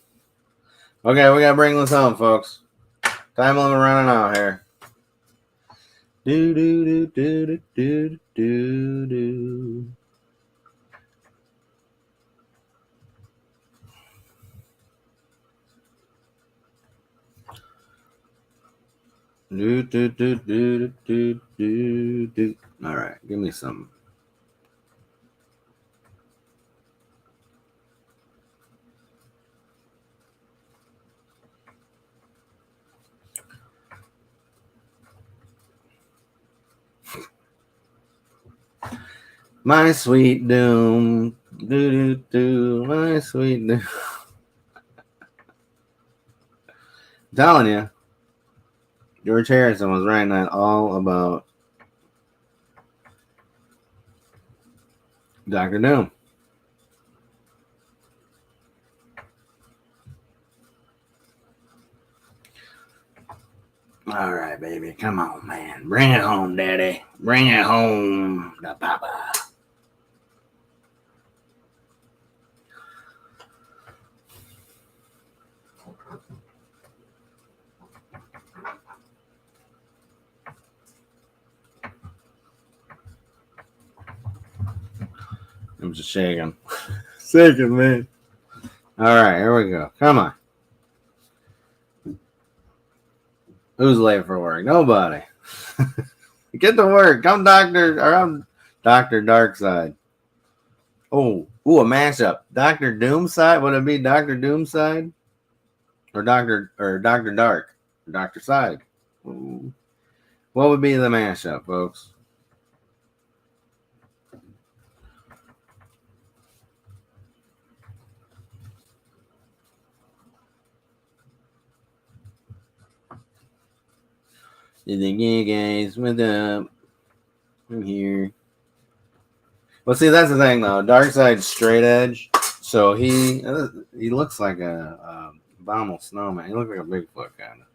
Okay, we gotta bring this home, folks. Time limit running out here. Do do do do do do do. Do do do do do do do. All right, give me some. My sweet Doom. Do do do. My sweet Doom. I'm telling you, George Harrison was writing that all about Dr.Doom. All right, baby. Come on, man. Bring it home, daddy. Bring it home to papa. I'm just shaking. Shaking, man. All right, here we go. Come on. Who's late for work? Nobody. Get to work. I'm Dr. Darkseid. Oh, a mashup. Dr. Doomside? Would it be Dr. Doomside? Or Dr. Dark? Or Dr. Side? Ooh. What would be the mashup, folks? Yeah, guys, what's up? I'm here. Well, see, that's the thing, though. Darkseid's straight edge, so he looks like a abominable snowman. He looks like a Bigfoot kind of.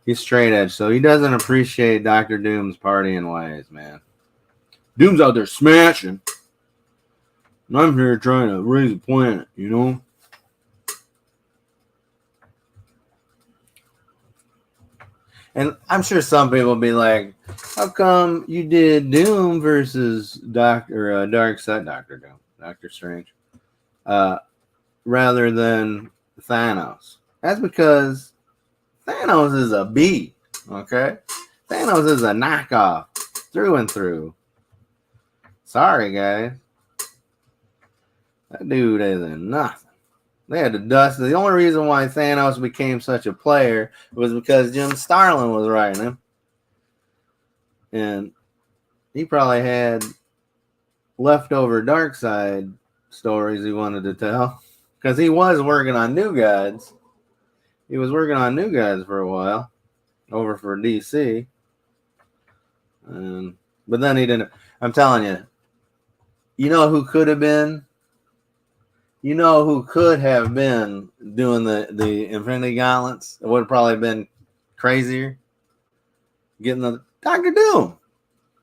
He's straight edge, so he doesn't appreciate Dr. Doom's partying ways, man. Doom's out there smashing, and I'm here trying to raise a planet, you know? And I'm sure some people will be like, how come you did Doom versus Darkseid, Dr. Doom, Doctor Strange, rather than Thanos? That's because Thanos is a B, okay? Thanos is a knockoff through and through. Sorry, guys. That dude isn't nothing. They had to dust. The only reason why Thanos became such a player was because Jim Starlin was writing him. And he probably had leftover Darkseid stories he wanted to tell. Because he was working on New Gods. He was working on New Gods for a while. Over for DC. But then he didn't. I'm telling you. You know who could have been? You know who could have been doing the Infinity Gauntlets? It would have probably been crazier. Getting the Dr. Doom.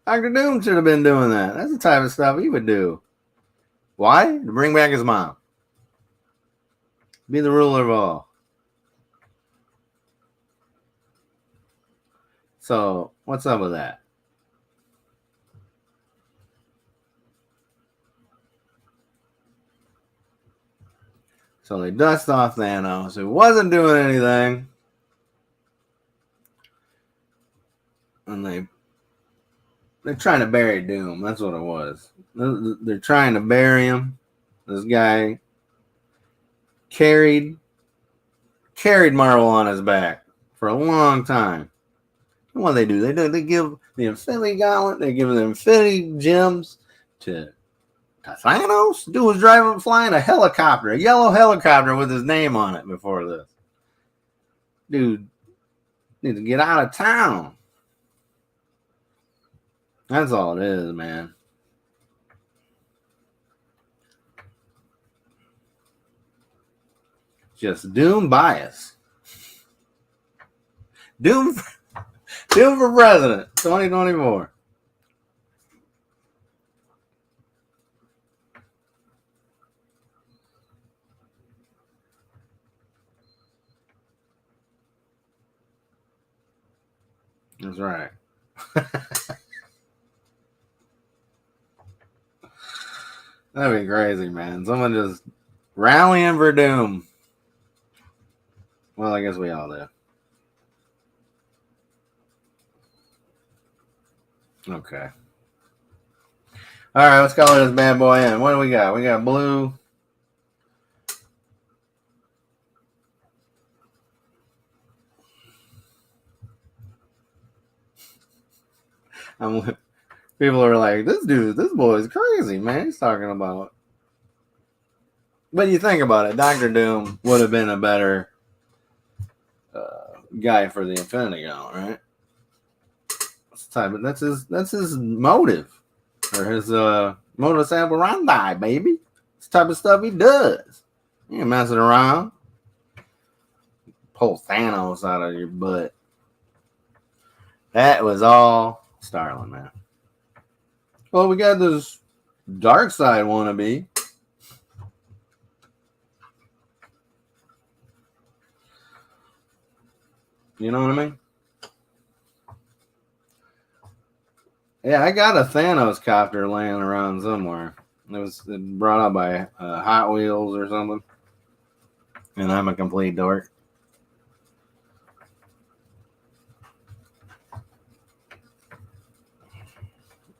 Dr. Doom should have been doing that. That's the type of stuff he would do. Why? To bring back his mom. Be the ruler of all. So, what's up with that? So they dust off Thanos, who wasn't doing anything. And they're trying to bury Doom. That's what it was. They're trying to bury him. This guy carried Marvel on his back for a long time. And what do? They give the Infinity Gauntlet, they give the Infinity Gems to Thanos. Dude was flying a helicopter, a yellow helicopter with his name on it before this. Dude needs to get out of town. That's all it is, man. Just Doom bias. Doom for president, 2024. That's right. That'd be crazy, man. Someone just rallying for Doom. Well, I guess we all do. Okay. All right, let's color this bad boy in. What do we got? We got blue. People are like, this boy is crazy, man. He's talking about. But you think about it, Dr. Doom would have been a better guy for the Infinity Gauntlet, right? That's his motive, or his modus operandi, baby. It's the type of stuff he does. He ain't messing around. Pull Thanos out of your butt. That was all Starlin, man. Well, we got this Darkseid wannabe. You know what I mean? Yeah, I got a Thanos copter laying around somewhere. It was brought up by Hot Wheels or something. And I'm a complete dork.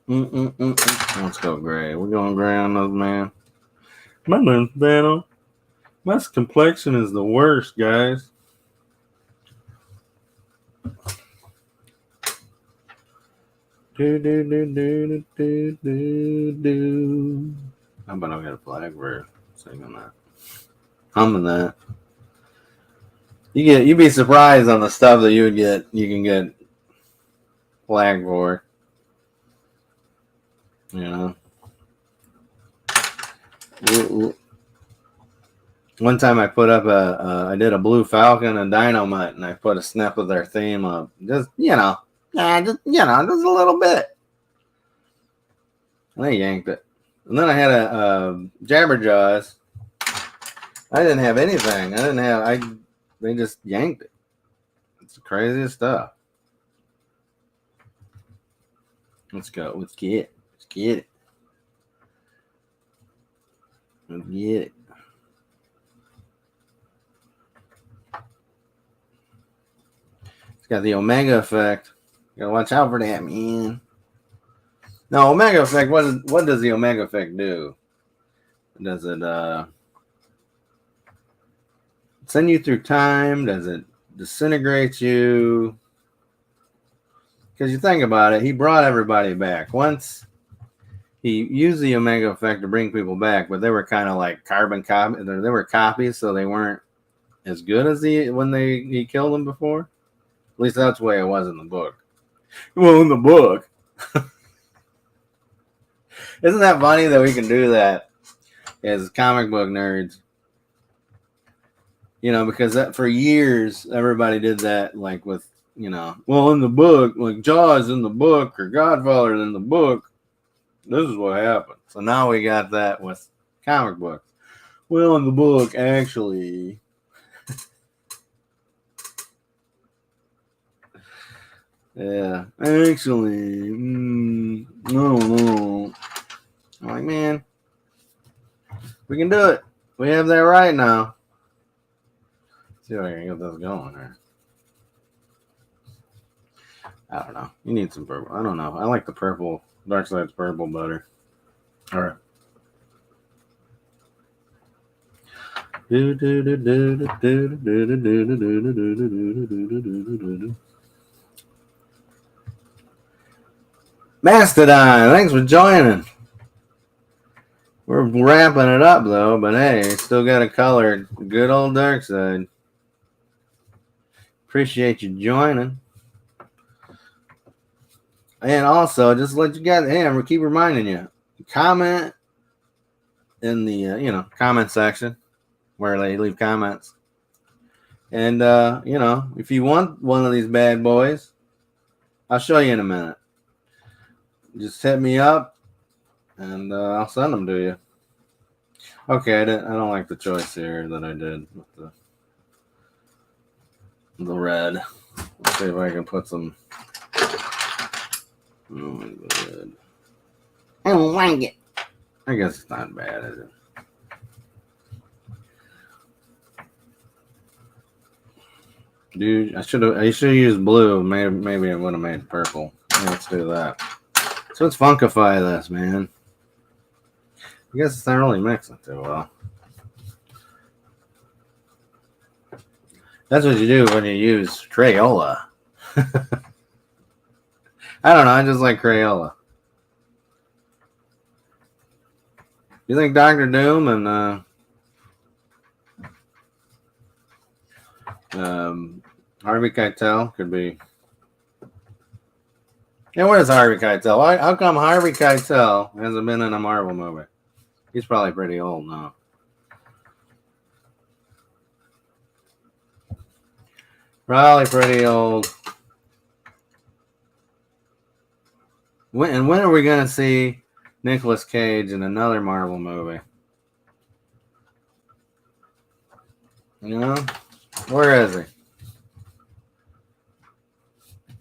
Let's go gray. We're going gray on those, man. My name's Thanos. My complexion is the worst, guys. How about I got a flag for singing that? Humming that. You'd be surprised on the stuff that you can get flag for. You know. One time I put up I did a Blue Falcon and Dynamite, and I put a snip of their theme up. Just a little bit. And they yanked it. And then I had a Jabberjaws. I didn't have anything. They just yanked it. It's the craziest stuff. Let's go. Let's get it. Let's get it. Let's get it. It's got the Omega effect. You gotta watch out for that, man. No, Omega effect. What does the Omega effect do? Does it send you through time? Does it disintegrate you? Because you think about it, he brought everybody back. Once he used the Omega effect to bring people back, but they were kind of like carbon copies. They were copies, so they weren't as good as when he killed them before. At least that's the way it was in the book. Well, in the book. Isn't that funny that we can do that as comic book nerds? You know, because that for years everybody did that, like with, you know, well, in the book, like Jaws in the book or Godfather in the book, this is what happened. So now we got that with comic books. Well, in the book, actually. Yeah, actually, no. I'm like, man, we can do it. We have that right now. Let's see if I can get this going here. I don't know. You need some purple. I don't know. I like the purple. Darkseid's purple better. All right. Mastodon, thanks for joining. We're wrapping it up though, but hey, still got a color. Good old Darkseid. Appreciate you joining. And also, just let you guys, hey, I'm gonna keep reminding you, comment in the comment section where they leave comments. And if you want one of these bad boys, I'll show you in a minute. Just hit me up, and I'll send them to you. Okay, I don't like the choice here that I did with the red. Let's see if I can put some. Oh my god! I don't like it. I guess it's not bad, is it? Dude, I should have used blue. Maybe I would have made purple. Let's do that. So let's funkify this, man. I guess it's not really mixing too well. That's what you do when you use Crayola. I don't know. I just like Crayola. You think Dr.Doom and Harvey Keitel could be? Yeah, what is Harvey Keitel? How come Harvey Keitel hasn't been in a Marvel movie? He's probably pretty old now. Probably pretty old. When are we going to see Nicolas Cage in another Marvel movie? You know? Where is he?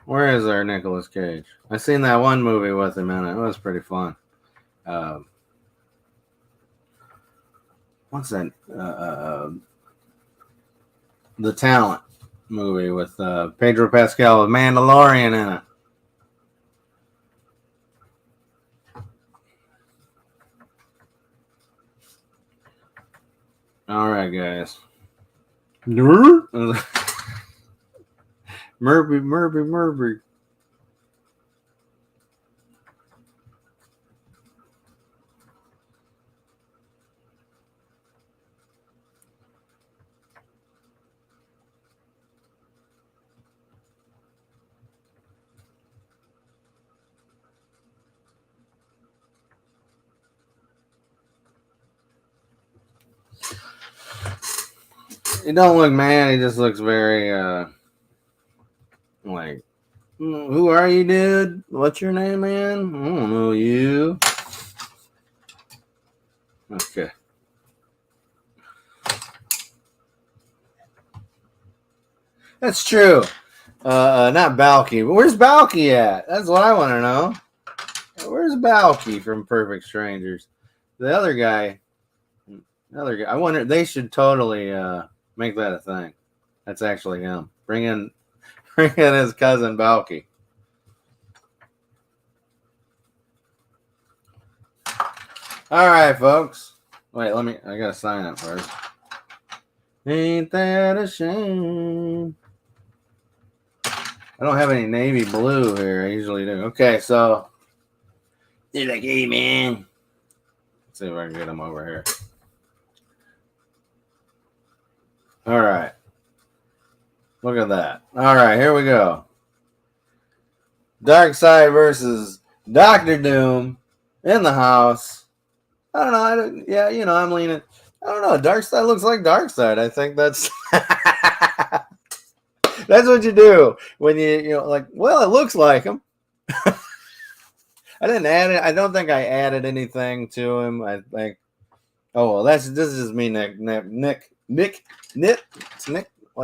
Where is our Nicolas Cage? I seen that one movie with him in it. It was pretty fun. What's that? The Talent movie with Pedro Pascal with Mandalorian in it. All right, guys. Murphy. He don't look mad. He just looks very like, who are you, dude? What's your name, man? I don't know you. Okay. That's true. Not Balky. But where's Balky at? That's what I want to know. Where's Balky from Perfect Strangers? The other guy. I wonder. They should totally make that a thing. That's actually him. Bring in his cousin Balky. All right, folks. Wait, I gotta sign it first. Ain't that a shame? I don't have any navy blue here. I usually do. Okay, so he's like, hey, man. Let's see if I can get him over here. All right. Look at that. All right, here we go. Darkseid versus Dr.Doom in the house. I don't know. I'm leaning. I don't know. Darkseid looks like Darkseid. I think that's that's what you do when like. Well, it looks like him. I didn't add it. I don't think I added anything to him. I think. Oh well, this is just me, Nick. What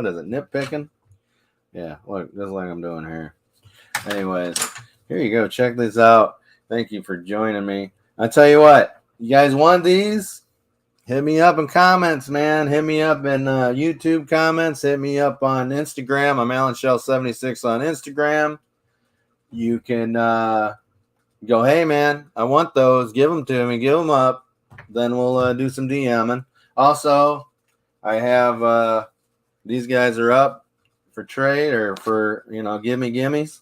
is it? Nitpicking? Yeah. Look, just like I'm doing here. Anyways, here you go. Check this out. Thank you for joining me. I'll tell you what. You guys want these? Hit me up in comments, man. Hit me up in YouTube comments. Hit me up on Instagram. I'm AlanShell76 on Instagram. You can go, hey, man, I want those. Give them to me. Give them up. Then we'll do some DMing. Also, I have these guys are up for trade or for, gimmies.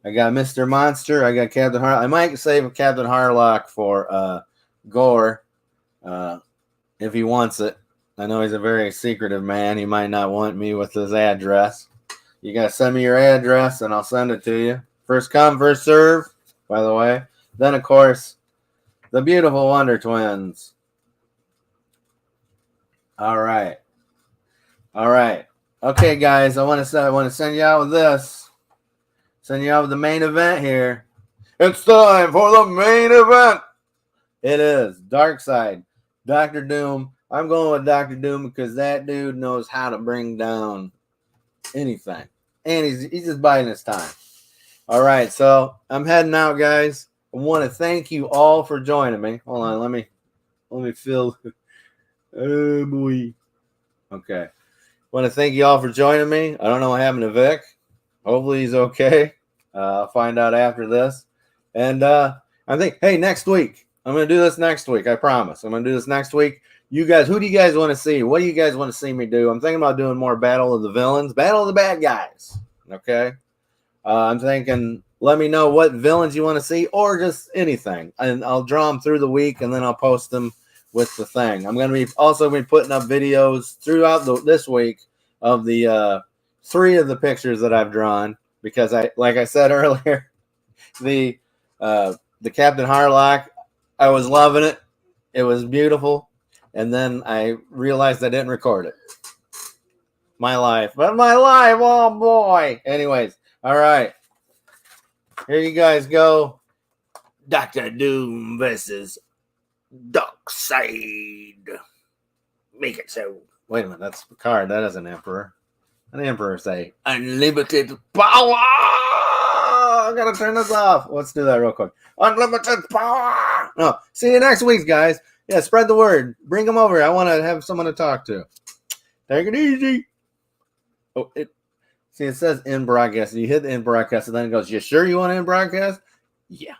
I got Mr. Monster. I got Captain Harlock. I might save Captain Harlock for Gore if he wants it. I know he's a very secretive man. He might not want me with his address. You got to send me your address, and I'll send it to you. First come, first serve, by the way. Then, of course, the beautiful Wonder Twins. All right. Okay, guys, I want to send you out with this. Send you out with the main event here. It's time for the main event. It is Darkseid, Dr. Doom. I'm going with Dr. Doom because that dude knows how to bring down anything. And he's just biding his time. All right, so I'm heading out, guys. I want to thank you all for joining me. Hold on, let me fill. Oh, boy. Okay. I want to thank you all for joining me. I don't know what happened to Vic. Hopefully he's okay. I'll find out after this. And I think, hey, next week. I'm going to do this next week. I promise. I'm going to do this next week. You guys, who do you guys want to see? What do you guys want to see me do? I'm thinking about doing more Battle of the Villains. Battle of the Bad Guys. Okay? I'm thinking, let me know what villains you want to see or just anything. And I'll draw them through the week, and then I'll post them with the thing. I'm going to be also be putting up videos throughout this week of the 3 of the pictures that I've drawn because like I said earlier, the Captain Harlock, I was loving it. It was beautiful. And then I realized I didn't record it. My life. Oh boy. Anyways, all right. Here you guys go. Dr. Doom versus Darkseid. Make it so. Wait a minute, that's the card. That is an emperor. An emperor say unlimited power. I gotta turn this off. Let's do that real quick. Unlimited power. No, see you next week, guys. Yeah, spread the word. Bring them over. I want to have someone to talk to. Take it easy. Oh, it says in broadcast. You hit the in broadcast, and then it goes, you sure you want to in broadcast? Yeah.